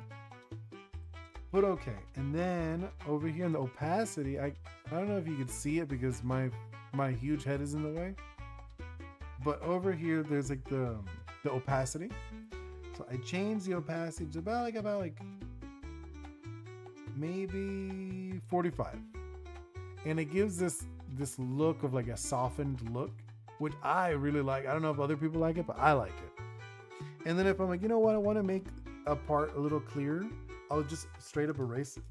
Put okay. And then over here in the opacity, I don't know if you could see it because my huge head is in the way. But over here, there's like the opacity. So I changed the opacity to about like maybe 45. And it gives this look of like a softened look, which I really like. I don't know if other people like it, but I like it. And then if I'm like, you know what, I want to make a part a little clearer, I'll just straight up erase it.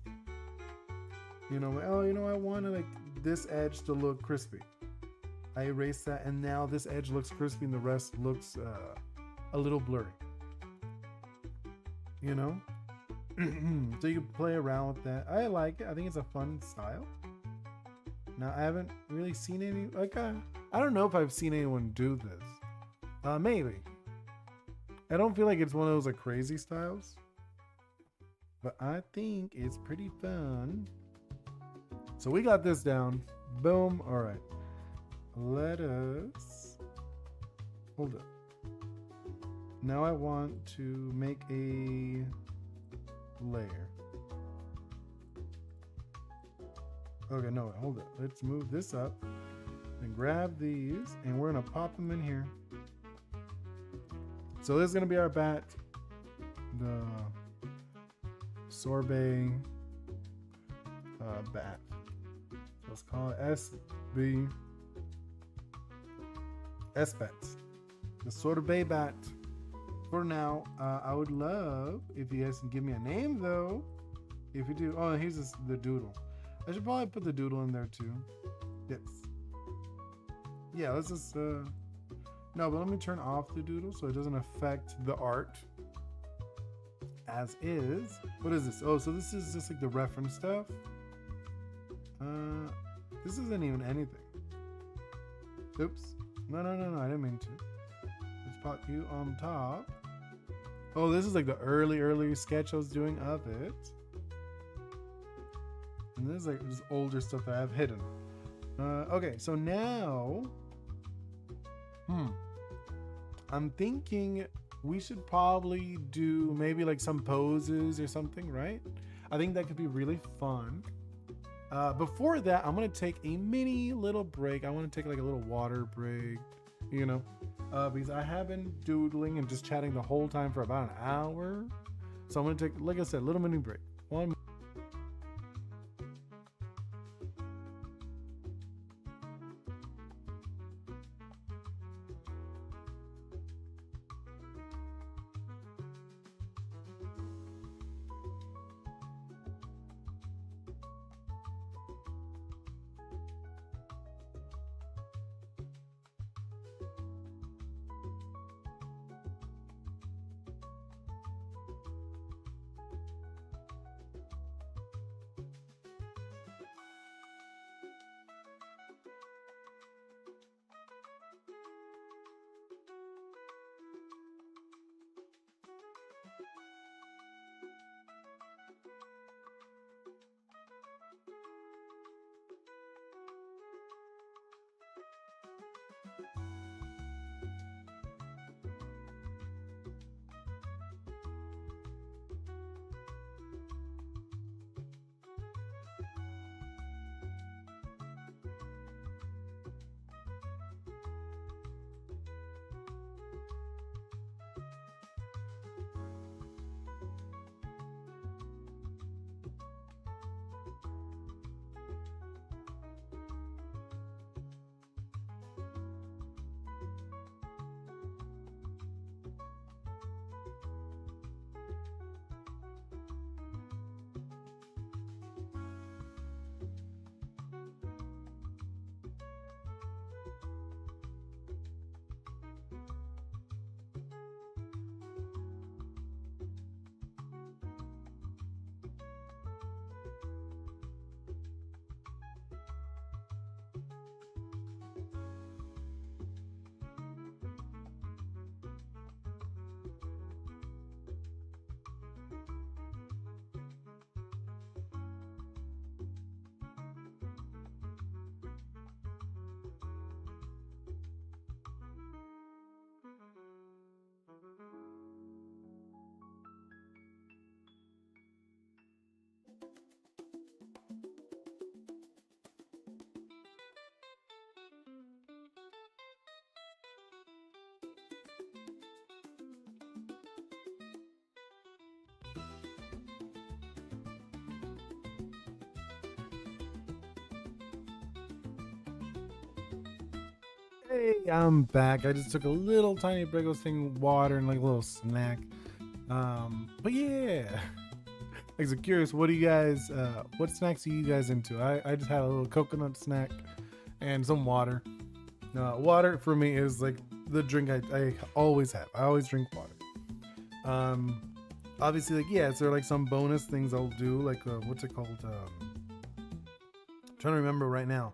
You know, oh, you know, I want to like this edge to look crispy. I erase that, and now this edge looks crispy and the rest looks a little blurry. You know? So you can play around with that. I like it. I think it's a fun style. Now, I haven't really seen any, like, I don't know if I've seen anyone do this. Maybe. I don't feel like it's one of those like crazy styles. But I think it's pretty fun. So we got this down. Boom. All right. Let us hold up. Now I want to make a layer. Okay, no, hold up. Let's move this up and grab these, and we're gonna pop them in here. So this is gonna be our bat, the Sorbet Bat. So let's call it S-Bats. The Sorbet Bat. For now, I would love if you guys can give me a name though. If you do, oh, here's the doodle. I should probably put the doodle in there too. Yes. Yeah, let's just, no, but let me turn off the doodle so it doesn't affect the art as is. What is this? Oh, so this is just like the reference stuff. This isn't even anything. Oops. No, I didn't mean to. Let's spot you on top. Oh, this is like the early sketch I was doing of it. And this is like this older stuff that I have hidden. Okay, so now, I'm thinking we should probably do maybe like some poses or something, right? I think that could be really fun. Before that, I'm gonna take a mini little break. I want to take like a little water break, you know, because I have been doodling and just chatting the whole time for about an hour. So I'm gonna take, like I said, a little mini break. One. Hey, I'm back. I just took a little tiny break. I was taking water and like a little snack. But yeah, I was curious. What do you guys? What snacks are you guys into? I just had a little coconut snack and some water. Water for me is like the drink I always have. I always drink water. Obviously, like yeah, so like some bonus things I'll do. Like what's it called? I'm trying to remember right now.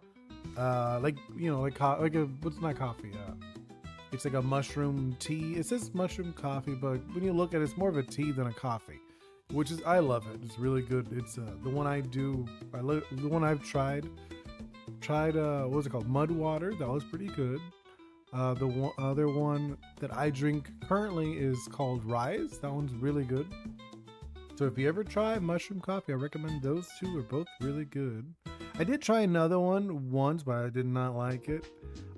Like you know, like what's not coffee? It's like a mushroom tea. It says mushroom coffee, but when you look at it, it's more of a tea than a coffee, which is I love it. It's really good. It's the one I do. The one I've tried. What was it called? Mud water. That was pretty good. The other one that I drink currently is called Rise. That one's really good. So if you ever try mushroom coffee, I recommend those two. Are both really good. I did try another one once, but I did not like it.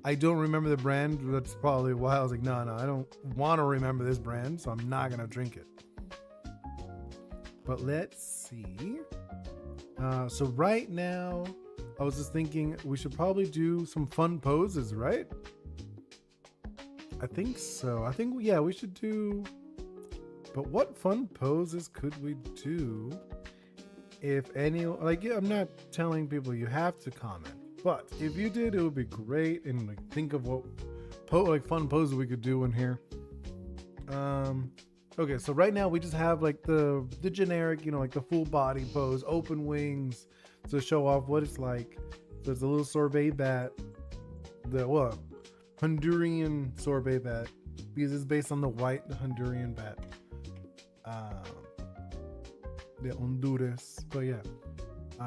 I don't remember the brand. That's probably why I was like, no, I don't want to remember this brand, so I'm not going to drink it. But let's see. So right now, I was just thinking we should probably do some fun poses, right? I think so. I think, yeah, we should do... But what fun poses could we do? If any, like, I'm not telling people you have to comment, but if you did, it would be great. And like, think of what like fun poses we could do in here. Okay, so right now we just have like the generic, you know, like the full body pose, open wings to show off what it's like. There's a little sorbet bat, the Honduran sorbet bat because it's based on the white Honduran bat. Um, the Honduras, but yeah,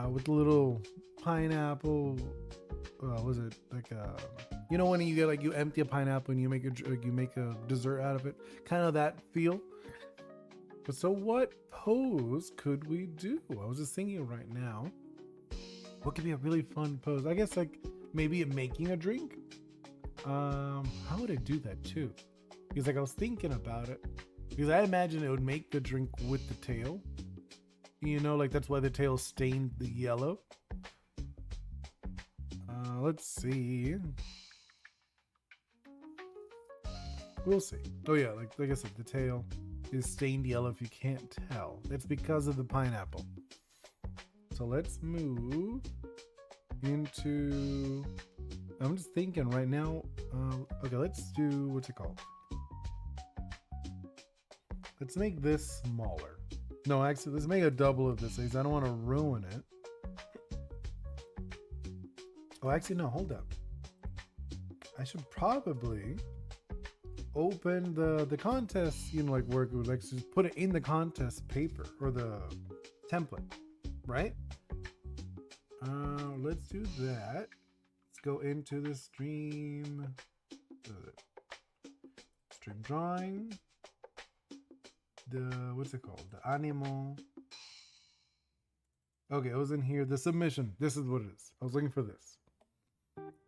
with the little pineapple. Was it like you know when you get like you empty a pineapple and you make a dessert out of it, kind of that feel. But so what pose could we do? I was just thinking right now, what could be a really fun pose? I guess like maybe making a drink. How would I do that too? Because like I was thinking about it, because I imagine it would make the drink with the tail. You know, like that's why the tail stained the yellow. Let's see. We'll see. Oh yeah, like I said, the tail is stained yellow if you can't tell. That's because of the pineapple. So let's move into, I'm just thinking right now, okay, let's do, what's it called? Let's make this smaller. No, actually, let's make a double of this because I don't want to ruin it. Oh, actually, no, hold up. I should probably open the contest, you know, like where it would like just put it in the contest paper or the template, right? Let's do that. Let's go into the stream drawing. What's it called? The Aniimo. Okay, it was in here. The submission. This is what it is. I was looking for this.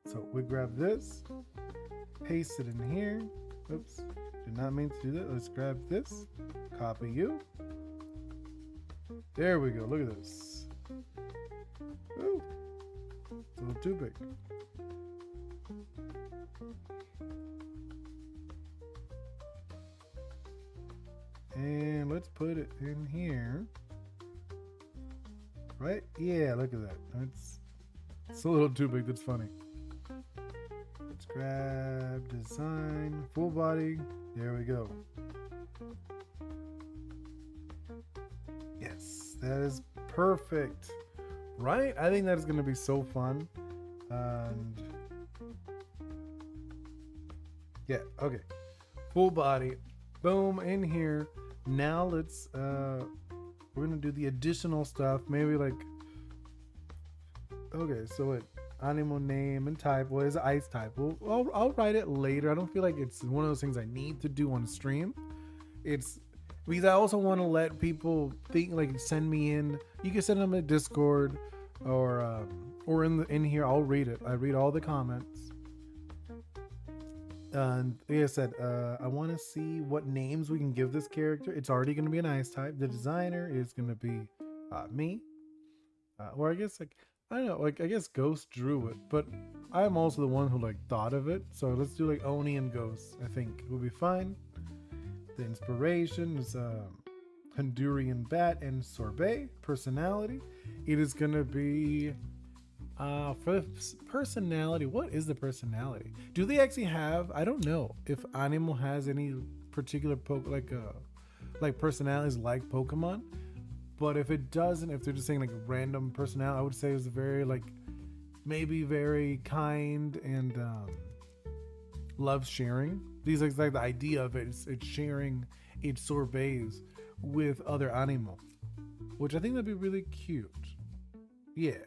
So we grab this, paste it in here. Oops, did not mean to do that. Let's grab this, copy you. There we go. Look at this. Ooh, it's a little too big. And let's put it in here. Right? Yeah, look at that. It's a little too big. That's funny. Let's grab design, full body. There we go. Yes, that is perfect. Right? I think that is going to be so fun. And yeah, okay. Full body. Boom, in here. Now let's we're gonna do the additional stuff. Maybe like, okay, so what? Animal name and type. What is ice type? Well, I'll write it later. I don't feel like it's one of those things I need to do on stream. It's because I also want to let people think, like, send me in. You can send them a Discord or in here. I'll read it. I read all the comments. And like I said, I want to see what names we can give this character. It's already going to be an ice type. The designer is going to be me. Or I guess, like, I don't know, like, I guess Ghost drew it, but I'm also the one who, like, thought of it. So let's do, like, Oni and Ghost. I think it will be fine. The inspiration is Honduran bat and Sorbet. Personality. It is going to be... for personality, what is the personality? Do they actually have? I don't know if Aniimo has any particular like personalities like Pokemon. But if it doesn't, if they're just saying like a random personality, I would say it's very like maybe very kind and loves sharing. These like the idea of it is it's sharing its sorbets with other Aniimo, which I think that'd be really cute. Yeah.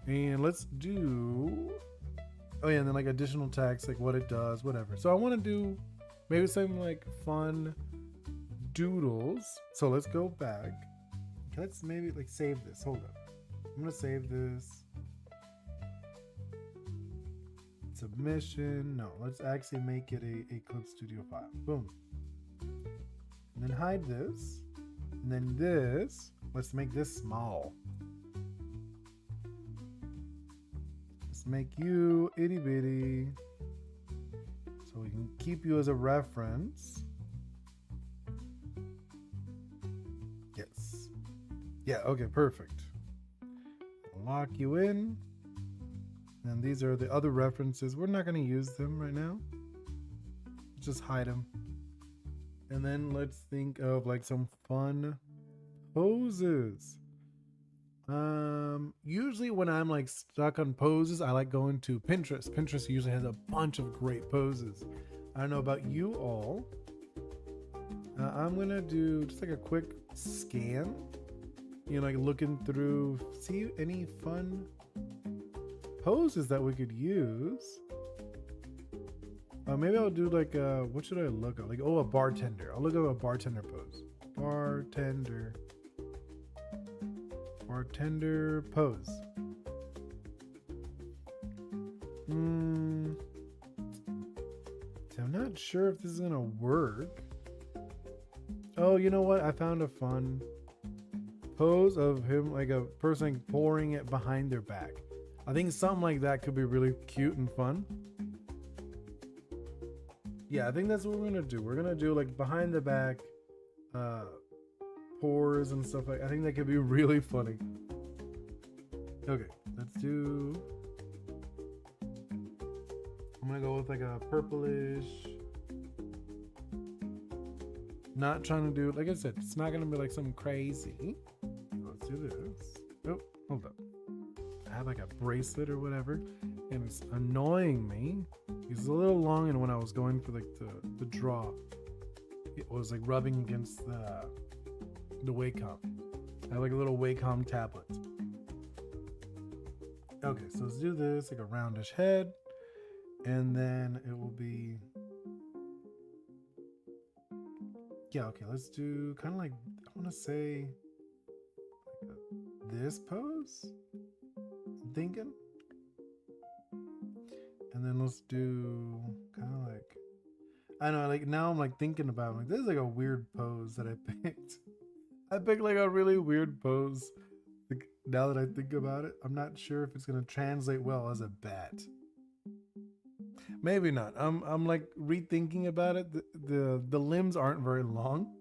And let's do, oh yeah, and then like additional text, like what it does, whatever. So I want to do maybe something like fun doodles. So let's go back. Let's maybe like save this. Hold up. I'm going to save this. Submission. No, let's actually make it a Clip Studio file. Boom. And then hide this. And then this, let's make this small. Make you itty bitty so we can keep you as a reference. Yes. Yeah, okay, perfect. Lock you in. And these are the other references. We're not going to use them right now. Just hide them. And then let's think of like some fun poses. Usually when I'm like stuck on poses, I like going to Pinterest. Pinterest usually has a bunch of great poses. I don't know about you all. I'm gonna do just like a quick scan, you know, like looking through, see any fun poses that we could use. Maybe I'll do like what should I look at? Like, oh, a bartender. I'll look at a bartender pose. Bartender pose. So I'm not sure if this is gonna work. Oh, you know what? I found a fun pose of him, like a person pouring it behind their back. I think something like that could be really cute and fun. Yeah, I think that's what we're gonna do. We're gonna do like behind the back pours and stuff like. I think that could be really funny. Okay, let's do. I'm gonna go with like a purplish. Not trying to do, like I said, it's not gonna be like something crazy. Let's do this. Oh, hold up. I have like a bracelet or whatever, and it's annoying me. It's a little long, and when I was going for like the draw, it was like rubbing against the Wacom. I have like a little Wacom tablet. Okay, so let's do this, like a roundish head, and then it will be, yeah, okay, let's do kind of like, I want to say this pose, I'm thinking. And then let's do kind of like, I know, like now I'm like thinking about it, like this is like a weird pose that I picked. I picked like a really weird pose. Like, now that I think about it, I'm not sure if it's gonna translate well as a bat. Maybe not. I'm like rethinking about it. The limbs aren't very long.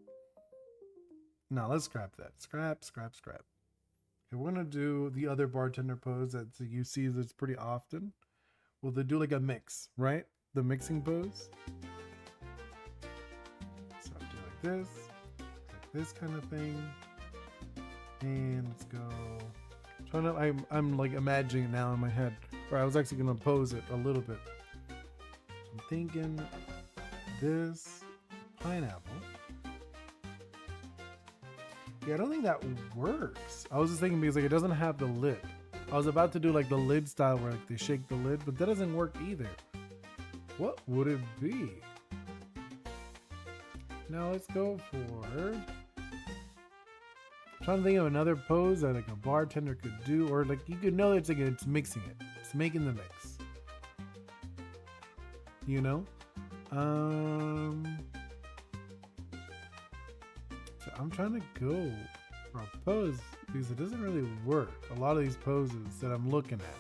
No, let's scrap that. Scrap. Okay, we're gonna do the other bartender pose that you see that's pretty often. Well, they do like a mix, right? The mixing pose. So I'll do like this kind of thing. And let's go. I'm like imagining it now in my head, or I was actually gonna pose it a little bit. I'm thinking this pineapple. Yeah, I don't think that works. I was just thinking because like it doesn't have the lid. I was about to do like the lid style where like they shake the lid, but that doesn't work either. What would it be? Now let's go for, I'm trying to think of another pose that like a bartender could do, or like you could know it's like it's mixing it. It's making the mix. You know? So I'm trying to go for a pose because it doesn't really work. A lot of these poses that I'm looking at.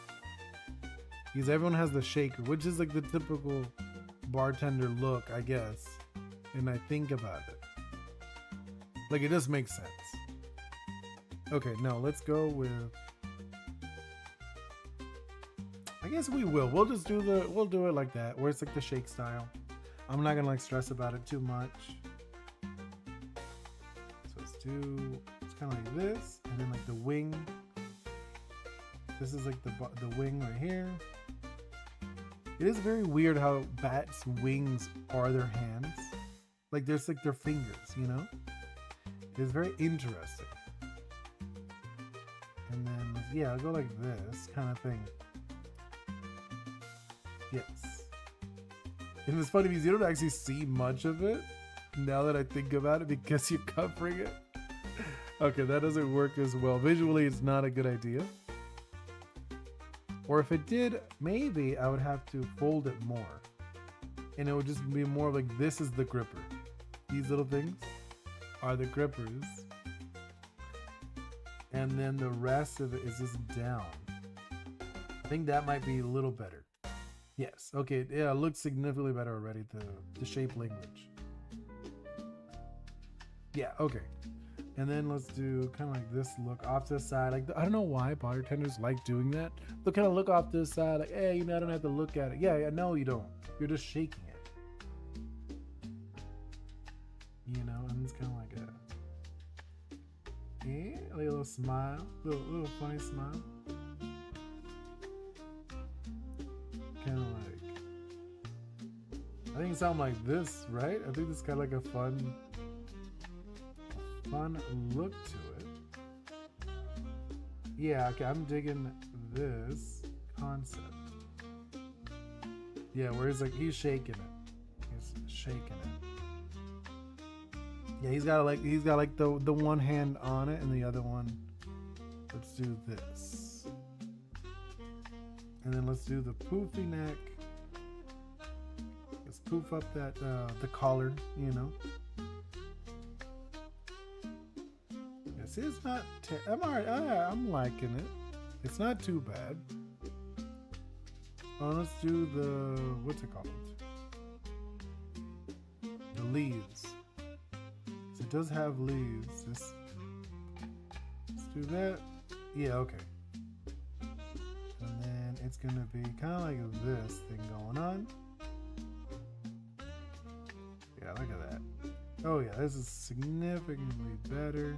Because everyone has the shaker, which is like the typical bartender look, I guess. And I think about it. Like it just makes sense. Okay, no, let's go with, I guess we will. We'll just do we'll do it like that, where it's like the shake style. I'm not gonna like stress about it too much. So it's kind of like this, and then like the wing. This is like the wing right here. It is very weird how bats' wings are their hands. Like there's like their fingers, you know? It is very interesting. And then, yeah, I'll go like this kind of thing. Yes. And it's funny because you don't actually see much of it now that I think about it because you're covering it. Okay, that doesn't work as well. Visually, it's not a good idea. Or if it did, maybe I would have to fold it more. And it would just be more like this is the gripper. These little things are the grippers. And then the rest of it is just down. I think that might be a little better. Yes, okay, yeah, it looks significantly better already, the shape language. Yeah, okay. And then let's do kind of like this look off to the side. Like I don't know why bartenders like doing that. They'll kind of look off to the side like, hey, you know, I don't have to look at it. Yeah, no, you don't. You're just shaking it. You know, and it's kind of like a little smile, little funny smile. Kind of like, I think it sounds like this, right? I think this got like a fun look to it. Yeah, okay, I'm digging this concept. Yeah, where he's like, he's shaking it. He's shaking it. Yeah, he's got like the one hand on it and the other one. Let's do this. And then let's do the poofy neck. Let's poof up that the collar, you know. Yes, it's not. I'm alright. I'm liking it. It's not too bad. Oh, let's do the what's it called? The leaves. So it does have leaves. Let's do that. Yeah, okay. And then it's gonna be kind of like this thing going on. Yeah, look at that. Oh yeah, this is significantly better.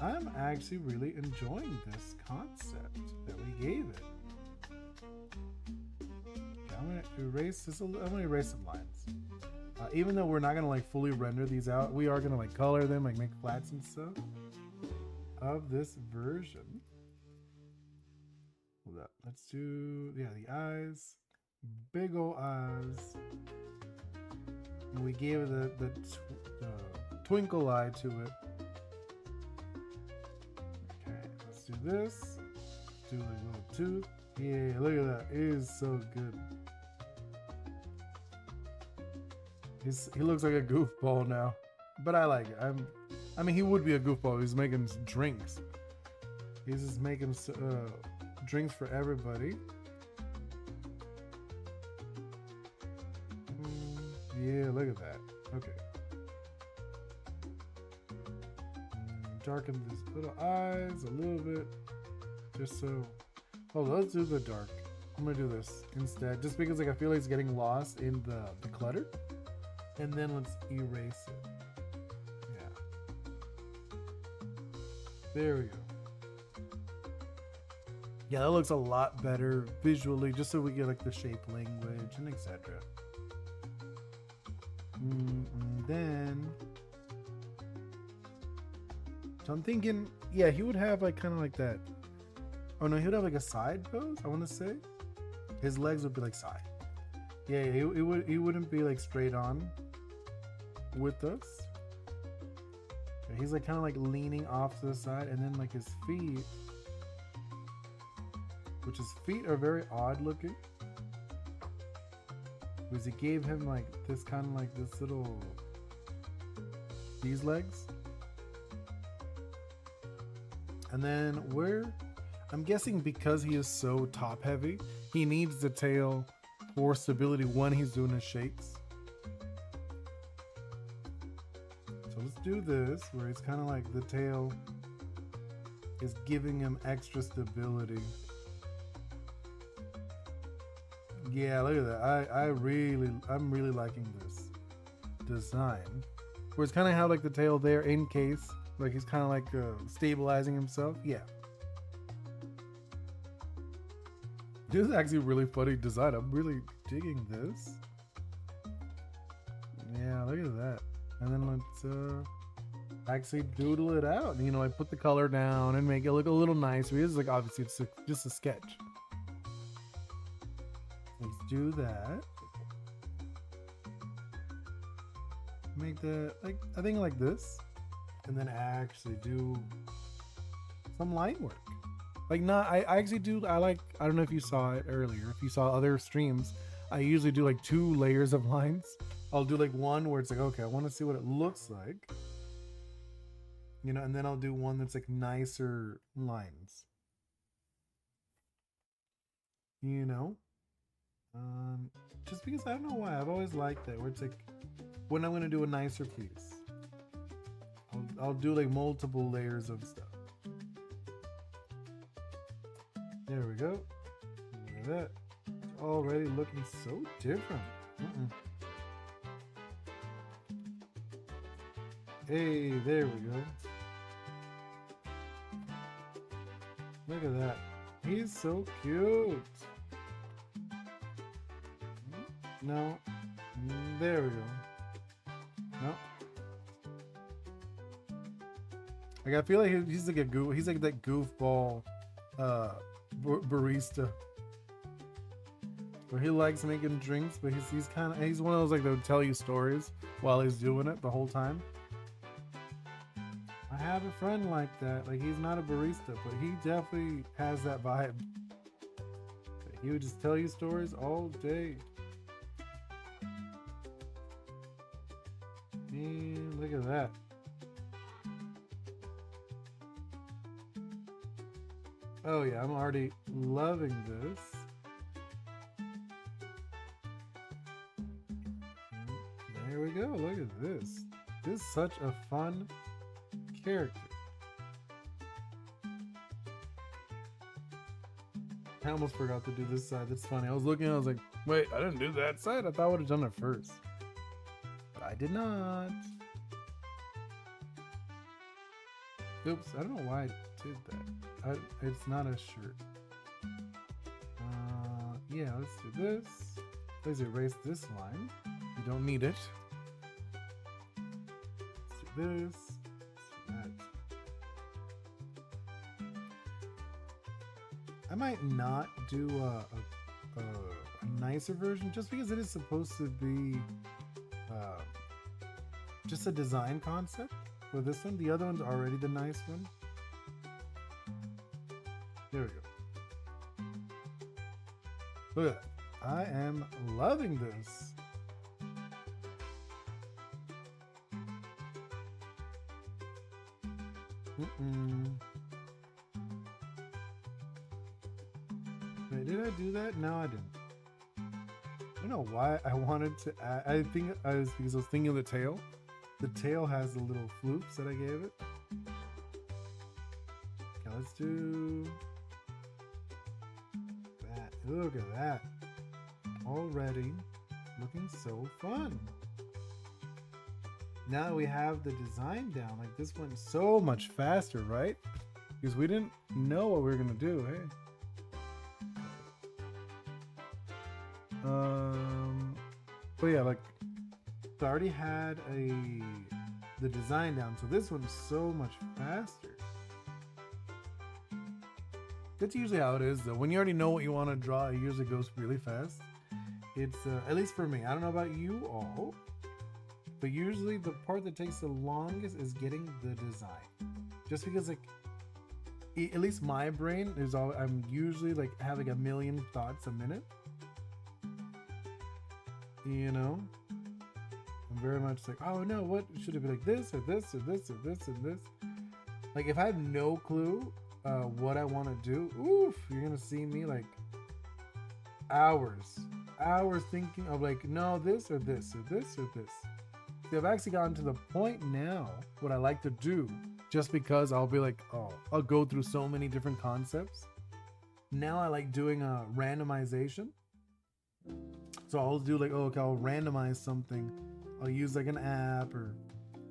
I'm actually really enjoying this concept that we gave it. Okay, I'm gonna erase this. I'm gonna erase some lines. Even though we're not gonna like fully render these out, we are gonna like color them, like make flats and stuff of this version. Hold up. Let's do the eyes, big ol' eyes. And we gave it the twinkle eye to it. Okay, let's do this. Do like a little tooth. Yeah, look at that. It is so good. He looks like a goofball now, but I like it. I mean, he would be a goofball. He's making drinks. He's just making drinks for everybody. Yeah, look at that. Okay. Darken these little eyes a little bit, just so. Oh, let's do the dark. I'm gonna do this instead, just because like I feel like it's getting lost in the clutter. And then let's erase it. Yeah. There we go. Yeah, that looks a lot better visually, just so we get like the shape language and etc. And then, so I'm thinking, yeah, he would have like kind of like that. Oh no, he would have like a side pose. I want to say, his legs would be like side. Yeah, he wouldn't be like straight on with us. Yeah, he's like kind of like leaning off to the side, and then like his feet, which his feet are very odd looking, because he gave him like this kind of like this little, these legs. And then I'm guessing because he is so top heavy, he needs the tail for stability when he's doing his shakes. So let's do this, where it's kind of like the tail is giving him extra stability. Yeah, look at that. I'm really liking this design, where it's kind of how like the tail there in case, like he's kind of like stabilizing himself. Yeah. This is actually a really funny design. I'm really digging this. Yeah, look at that. And then let's actually doodle it out. You know, I put the color down and make it look a little nicer. It's like obviously it's just a sketch. Let's do that. Make that like, I think like this, and then actually do some line work. Like I actually do, I don't know if you saw it earlier, if you saw other streams, I usually do like 2 layers of lines. I'll do like one where it's like, okay, I want to see what it looks like, you know, and then I'll do one that's like nicer lines, you know, just because I don't know why, I've always liked that, where it's like, when I'm going to do a nicer piece, I'll do like multiple layers of stuff. There we go. Look at that. It's already looking so different. Hey, there we go. Look at that. He's so cute. No. There we go. No. Like I feel like he's like a goof. He's like that goofball barista where he likes making drinks, but he's kind of he's one of those like that would tell you stories while he's doing it the whole time. I have a friend like that. Like he's not a barista, but he definitely has that vibe. He would just tell you stories all day. And look at that. Oh yeah, I'm already loving this. There we go. Look at this. This is such a fun character. I almost forgot to do this side. That's funny. I was looking, I was like, wait, I didn't do that side. I thought I would have done it first. But I did not. Oops, I don't know why I did that. It's not a shirt. Yeah, let's do this. Let's erase this line. You don't need it. Let's do this. Let's do that. I might not do a nicer version just because it is supposed to be just a design concept for this one. The other one's already the nice one. There we go. Look at that. I am loving this. Wait, did I do that? No, I didn't. I don't know why I wanted to add. I think I was because I was thinking of the tail. The tail has the little floops that I gave it. Okay, let's do that. Look at that. Already looking so fun. Now that we have the design down, like this went so much faster, right? Because we didn't know what we were gonna do, hey? But yeah, like I already had the design down, so this one's so much faster. That's usually how it is though. When you already know what you want to draw, it usually goes really fast. It's at least for me. I don't know about you all, but usually the part that takes the longest is getting the design. Just because like at least my brain is all I'm usually like having a million thoughts a minute. You know? I'm very much like, oh no, what should it be, like this or this or this or this or this? Like if I have no clue what I want to do, oof, you're gonna see me like hours thinking of like, no, this or this or this or this. See, I've actually gotten to the point now what I like to do, just because I'll be like, oh, I'll go through so many different concepts. Now I like doing a randomization. So I'll do like, oh, okay, I'll randomize something. I'll use like an app or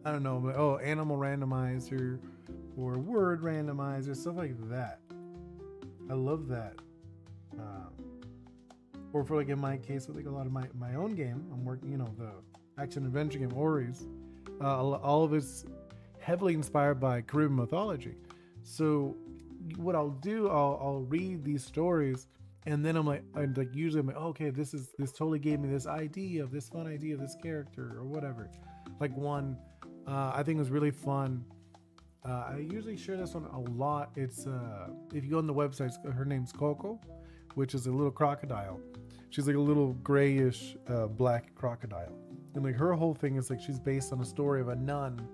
I don't know, but oh, animal randomizer or word randomizer, stuff like that. I love that. Or for like in my case, with like a lot of my own game, I'm working, you know, the action adventure game Ori's. All of it's heavily inspired by Caribbean mythology. So what I'll do, I'll read these stories. And then I'm like usually I'm like, oh, okay, this totally gave me this idea of this fun idea of this character or whatever. Like one, I think was really fun. I usually share this one a lot. It's if you go on the website, her name's Coco, which is a little crocodile. She's like a little grayish black crocodile, and like her whole thing is like she's based on a story of a nun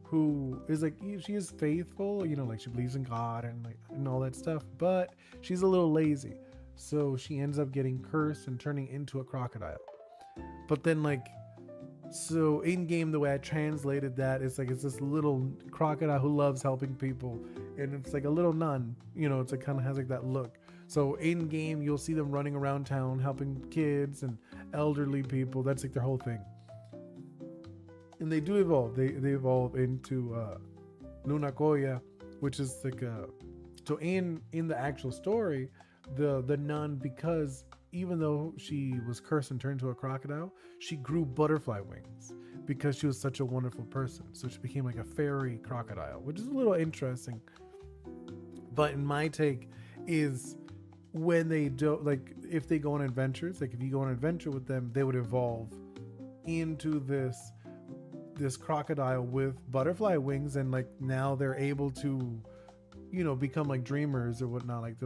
who is like, she is faithful, you know, like she believes in God and like and all that stuff, but she's a little lazy. So she ends up getting cursed and turning into a crocodile. But then like, so in game, the way I translated that is like, it's this little crocodile who loves helping people. And it's like a little nun, you know, it's like kind of has like that look. So in game, you'll see them running around town, helping kids and elderly people. That's like their whole thing. And they do evolve. They evolve into Luna Koya, which is like so in the actual story, the nun, because even though she was cursed and turned into a crocodile, she grew butterfly wings because she was such a wonderful person. So she became like a fairy crocodile, which is a little interesting. But in my take is when they don't, like, if they go on adventures, like if you go on an adventure with them, they would evolve into this crocodile with butterfly wings, and like now they're able to, you know, become like dreamers or whatnot. Like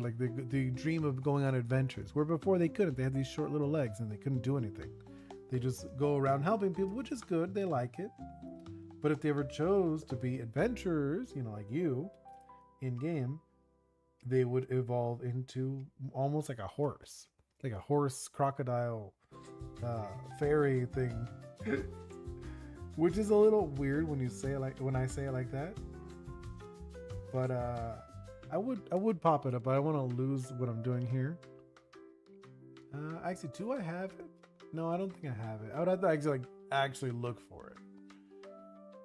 they dream of going on adventures, where before they couldn't. They had these short little legs and they couldn't do anything. They just go around helping people, which is good. They like it. But if they ever chose to be adventurers, you know, like you in game, they would evolve into almost like a horse crocodile fairy thing. Which is a little weird when you say it when I say it like that. But I would pop it up, but I want to lose what I'm doing here. Actually, do I have it? No, I don't think I have it. I would have to actually look for it,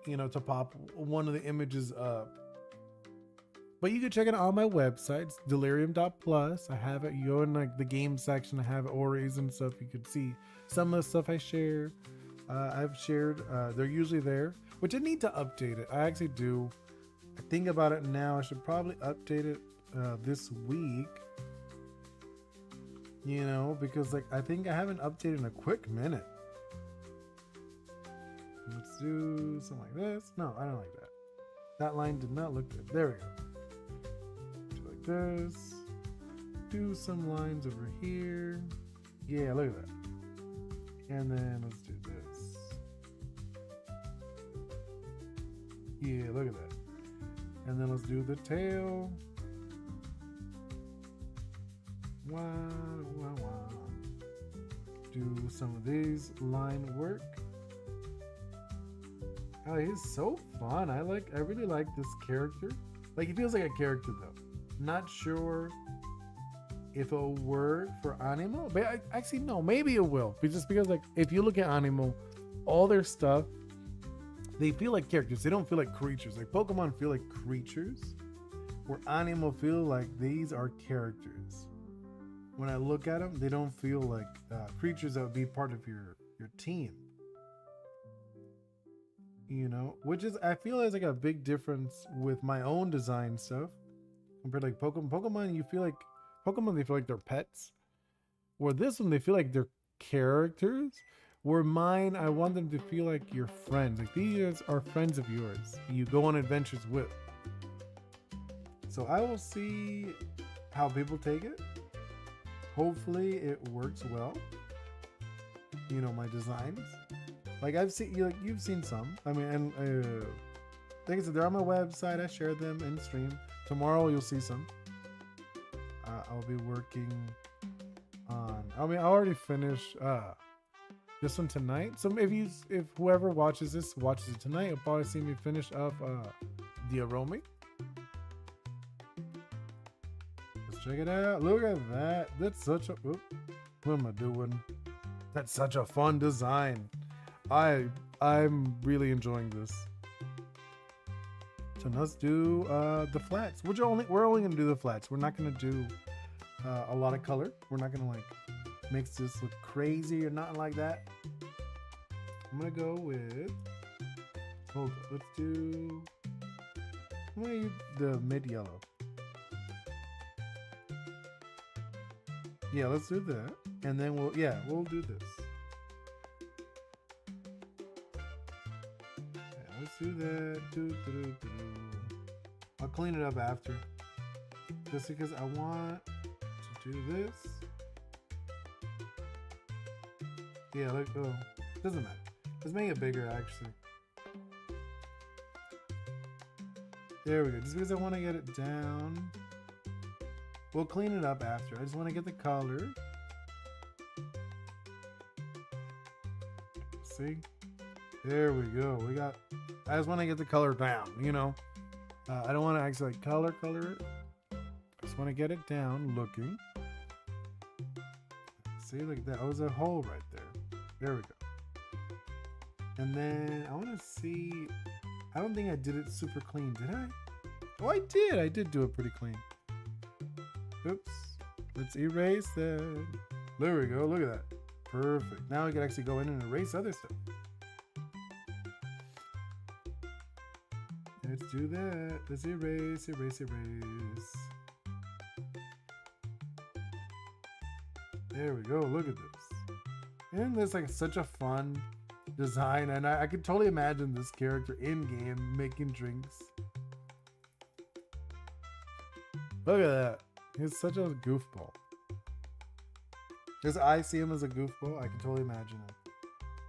you know, to pop one of the images up. But you can check it out on my website. It's delirium.plus. I have it. You go in like the game section. I have Oris and stuff. You can see some of the stuff I share. I've shared. They're usually there, which I need to update it. I actually do. I think about it now. I should probably update it this week. You know, because like I think I haven't updated in a quick minute. Let's do something like this. No, I don't like that. That line did not look good. There we go. Do like this. Do some lines over here. Yeah, look at that. And then let's do this. Yeah, look at that. And then let's do the tail. Wow. Do some of these line work. Oh, he's so fun. I really like this character. Like, he feels like a character though. Not sure if it'll work for Aniimo, but actually no, maybe it will. But just because, like, if you look at Aniimo, all their stuff, they feel like characters. They don't feel like creatures. Like Pokemon feel like creatures, where Aniimo feel like these are characters. When I look at them, they don't feel like creatures that would be part of your team. You know, which is, I feel is like a big difference with my own design stuff compared to like Pokemon. Pokemon, you feel like Pokemon, they feel like they're pets. Where this one, they feel like they're characters. Where mine, I want them to feel like your friends. Like, these are friends of yours you go on adventures with. So I will see how people take it. Hopefully it works well. You know, my designs. Like, I've seen, you've seen some. I mean, and like I said, they're on my website. I share them in stream. Tomorrow you'll see some. I'll be working on. I mean, I already finished this one tonight. So if whoever watches it tonight, you'll probably see me finish up the Aromi. Let's check it out. Look at that. That's such a. What am I doing? That's such a fun design. I'm really enjoying this. So let's do the flats. We're only gonna do the flats. We're not gonna do a lot of color. We're not gonna like makes this look crazy or nothing like that. I'm gonna go with. Hold on, let's do. I'm gonna use the mid yellow. Yeah, let's do that, and then we'll do this. Let's do that. I'll clean it up after. Just because I want to do this. Yeah, look, oh, doesn't matter. Let's make it bigger, actually. There we go. Just because I want to get it down. We'll clean it up after. I just want to get the color. See? There we go. I just want to get the color down, you know. I don't want to actually like color it. I just want to get it down looking. See, like that. Oh, there's a hole right there. There we go. And then I want to see. I don't think I did it super clean, did I? Oh, I did. I did do it pretty clean. Oops. Let's erase that. There we go. Look at that. Perfect. Now we can actually go in and erase other stuff. Let's do that. Let's erase, erase, erase. There we go. Look at this. Isn't this like such a fun design? And I could totally imagine this character in game making drinks. Look at that. He's such a goofball. Because I see him as a goofball, I can totally imagine him.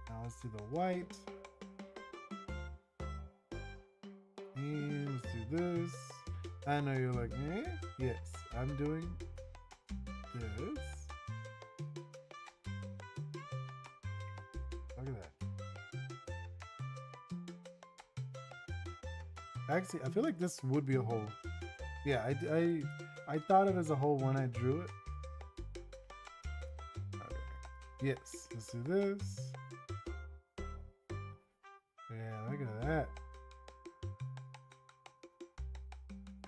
Now let's do the white. And let's do this. I know you're like, eh? Yes, I'm doing this. Look at that. Actually, I feel like this would be a hole. Yeah, I thought of it as a hole when I drew it. Okay. Yes, let's do this. Yeah, look at that.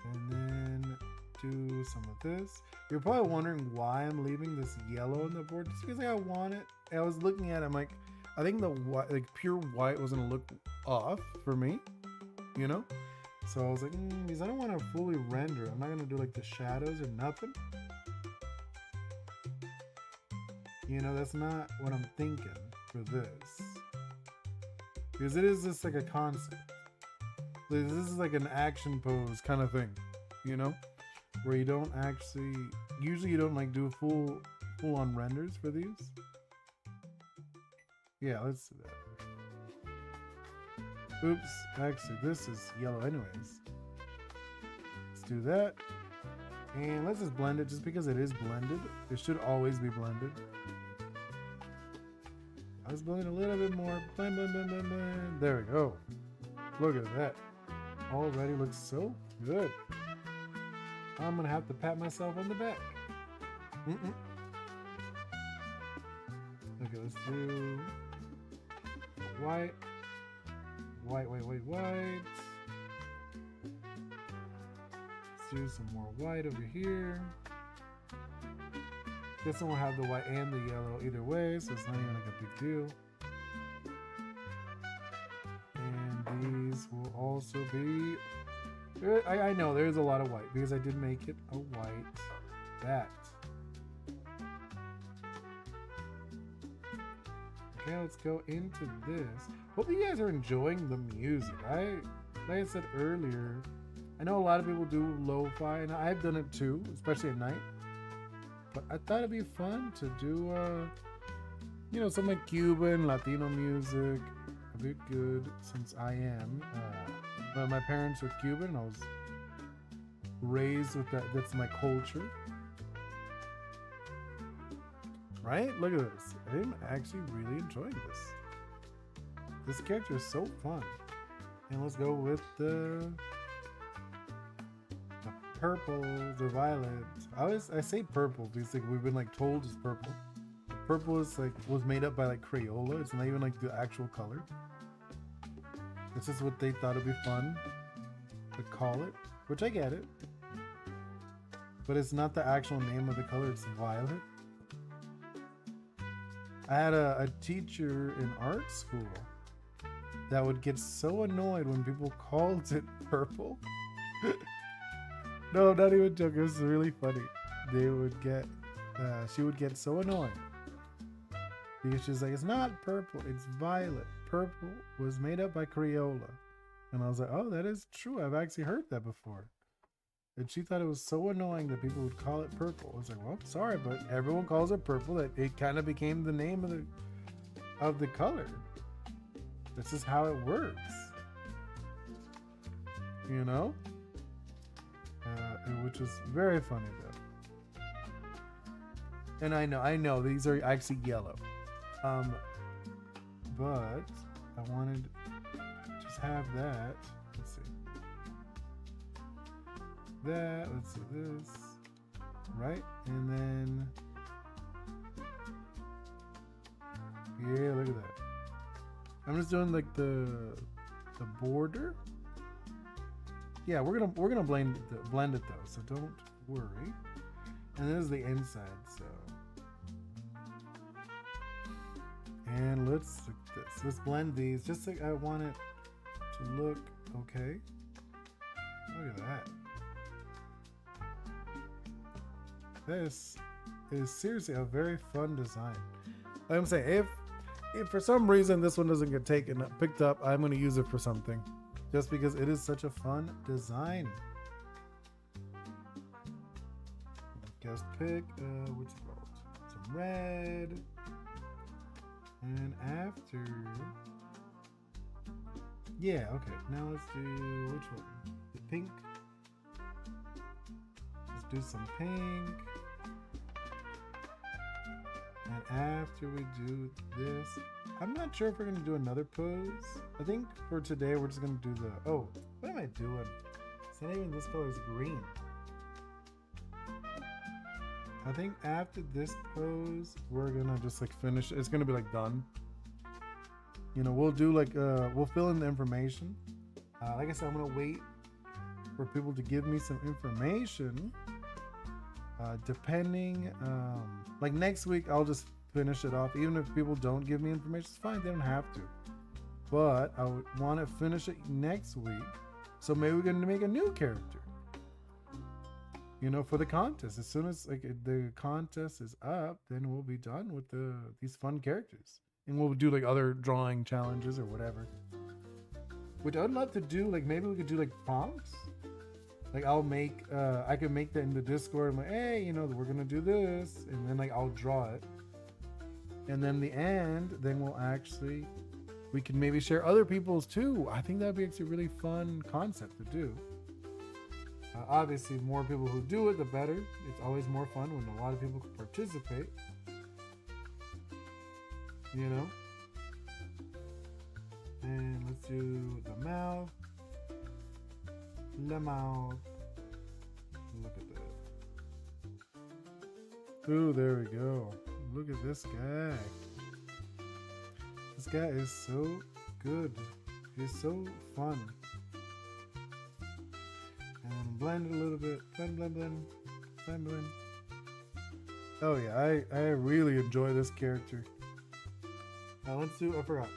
And then do some of this. You're probably wondering why I'm leaving this yellow on the board. Just because I want it. I was looking at it, I'm like, I think the white, like pure white was gonna look off for me, you know? So I was like, because I don't want to fully render. I'm not gonna do like the shadows or nothing. You know, that's not what I'm thinking for this. Because it is just like a concept. This is like an action pose kind of thing, you know? Where you don't actually, usually you don't like do full on renders for these. Yeah, let's do that. Oops, actually this is yellow anyways. Let's do that. And let's just blend it just because it is blended. It should always be blended. Let's blend it a little bit more. Blend, blend, blend, blend, blend. There we go. Look at that. Already looks so good. I'm gonna have to pat myself on the back. Okay, let's do white. White, white, white, white. Let's do some more white over here. This one will have the white and the yellow either way, so it's not even like a big deal. And these will also be... I know there's a lot of white because I did make it a white bat. Okay, let's go into this. Hope you guys are enjoying the music. Like I said earlier, I know a lot of people do lo-fi, and I've done it too, especially at night. But I thought it'd be fun to do, you know, some like Cuban, Latino music. A bit good since I am. But my parents are Cuban. I was raised with that. That's my culture. Right? Look at this. I'm actually really enjoying this. This character is so fun. And let's go with the purple, the violet. I say purple because like we've been like told it's purple. Purple is like was made up by like Crayola. It's not even like the actual color. This is what they thought would be fun to call it, which I get it. But it's not the actual name of the color, it's violet. I had a teacher in art school that would get so annoyed when people called it purple. No, not even joking. It was really funny. They would get, she would get so annoyed because she's like, it's not purple, it's violet. Purple was made up by Crayola. And I was like, oh, that is true. I've actually heard that before. And she thought it was so annoying that people would call it purple. I was like, well, I'm sorry, but everyone calls it purple. That it kind of became the name of the color. This is how it works. You know? Which is very funny though. And I know these are actually yellow. But I wanted to just have that. Let's see. That, let's see this. Right? And then yeah, look at that. I'm just doing like the border. Yeah, we're gonna blend it though, so don't worry. And this is the inside, so let's look at this. Let's blend these just like I want it to look okay. Look at that. This is seriously a very fun design. Like I'm saying, if for some reason this one doesn't get picked up, I'm going to use it for something, just because it is such a fun design. Just pick what's it called? Some red, and after, yeah, okay. Now let's do which one? The pink. Let's do some pink. And after we do this, I'm not sure if we're gonna do another pose. I think for today we're just gonna do the, oh, what am I doing? It's not even this color, is green. I think after this pose, we're gonna just like finish. It's gonna be like done. You know, we'll do like, we'll fill in the information. Like I said, I'm gonna wait for people to give me some information. Depending, like next week, I'll just finish it off. Even if people don't give me information, it's fine. They don't have to. But I would want to finish it next week. So maybe we're going to make a new character. You know, for the contest. As soon as like the contest is up, then we'll be done with these fun characters. And we'll do like other drawing challenges or whatever. Which I'd love to do. Like maybe we could do like prompts. Like I'll make, I can make that in the Discord. I'm like, hey, you know, we're gonna do this, and then like I'll draw it, and then the end, then we can maybe share other people's too. I think that'd be actually a really fun concept to do. Obviously, more people who do it, the better. It's always more fun when a lot of people can participate. You know. And let's do the mouth. The mouth. Look at that. Ooh, there we go. Look at this guy. This guy is so good. He's so fun. And blend it a little bit. Blend, blend, blend. Blend, blend. Oh yeah, I really enjoy this character. Now let's do, I forgot.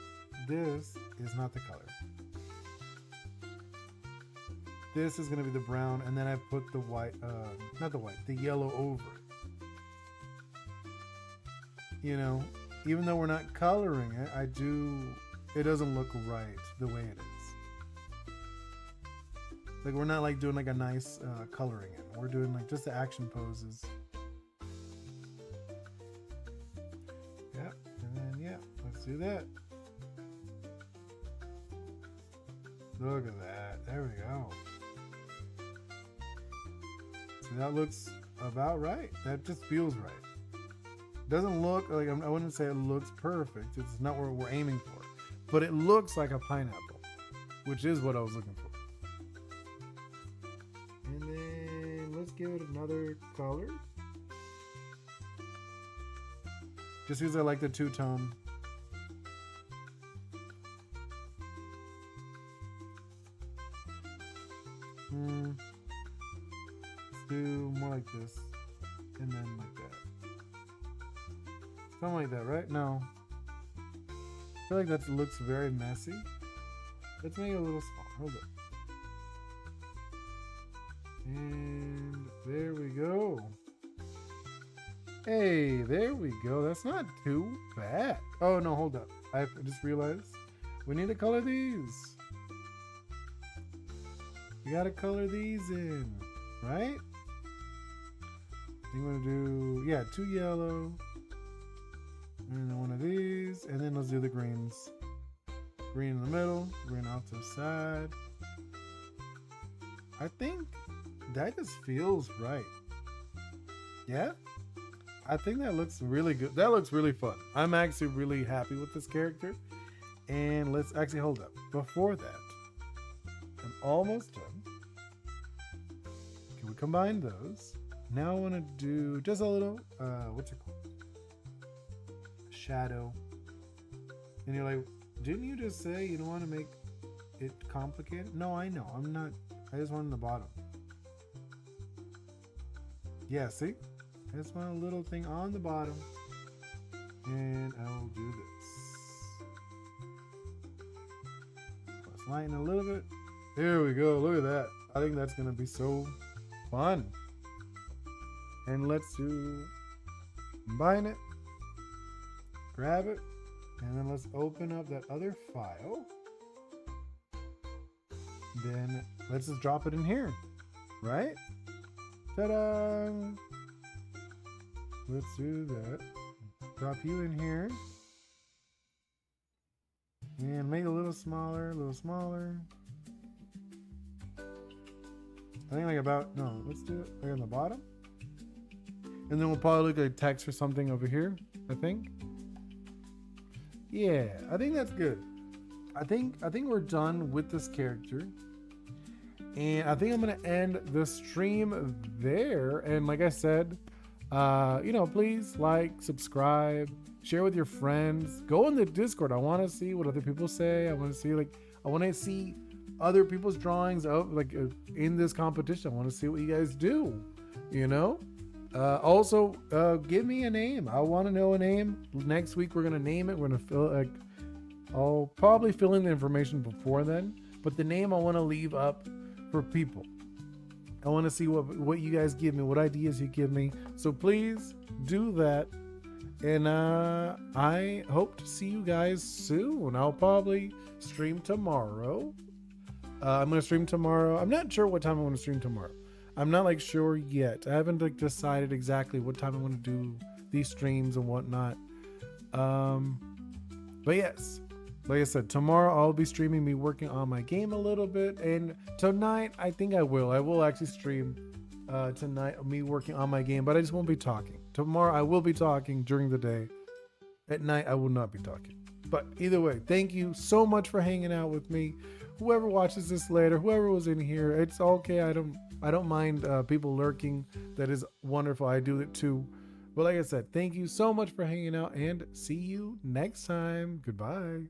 This is not the color. This is gonna be the brown, and then I put the white, not the white, the yellow over it. You know, even though we're not coloring it, it doesn't look right the way it is. Like we're not like doing like a nice coloring it. We're doing like just the action poses. Yeah, and then yeah, let's do that. Look at that, there we go. That looks about right. That just feels right. Doesn't look like, I wouldn't say it looks perfect. It's not what we're aiming for. But it looks like a pineapple, which is what I was looking for. And then let's give it another color. Just because I like the two-tone. Do more like this, and then like that. Something like that, right? No. I feel like that looks very messy. Let's make it a little small. Hold up. And there we go. Hey, there we go. That's not too bad. Oh no, hold up. I just realized we need to color these. We gotta color these in, right? You want to do, yeah, 2 yellow, and then one of these, and then let's do the greens. Green in the middle, green off to the side. I think that just feels right. Yeah? I think that looks really good. That looks really fun. I'm actually really happy with this character. And let's actually hold up. Before that, I'm almost done. Can we combine those? Now I want to do just a little, what's it called? Shadow. And you're like, didn't you just say you don't want to make it complicated? No, I know. I'm not. I just want the bottom. Yeah, see? I just want a little thing on the bottom. And I will do this. Let's lighten a little bit. There we go. Look at that. I think that's gonna be so fun. And let's combine it, grab it, and then let's open up that other file. Then let's just drop it in here, right? Ta-da! Let's do that. Drop you in here. And make it a little smaller, a little smaller. I think like about, no, let's do it right on the bottom. And then we'll probably look like text or something over here, I think. Yeah, I think that's good. I think we're done with this character. And I think I'm gonna end the stream there. And like I said, you know, please like, subscribe, share with your friends, go in the Discord. I want to see what other people say. I want to see other people's drawings of like in this competition. I want to see what you guys do, you know. Also, give me a name. I want to know a name. Next week we're gonna name it. We're gonna I'll probably fill in the information before then, but the name I want to leave up for people. I want to see what you guys give me, what ideas you give me. So please do that. And I hope to see you guys soon. I'll probably stream tomorrow. I'm going to stream tomorrow. I'm not sure what time I'm going to stream tomorrow. I'm not like sure yet. I haven't like decided exactly what time I'm going to do these streams and whatnot. But yes, like I said, tomorrow I'll be streaming me working on my game a little bit. And tonight, I think I will actually stream tonight, me working on my game, but I just won't be talking. Tomorrow I will be talking during the day. At night, I will not be talking. But either way, thank you so much for hanging out with me. Whoever watches this later, whoever was in here, it's okay. I don't mind people lurking. That is wonderful. I do it too. But like I said, thank you so much for hanging out and see you next time. Goodbye.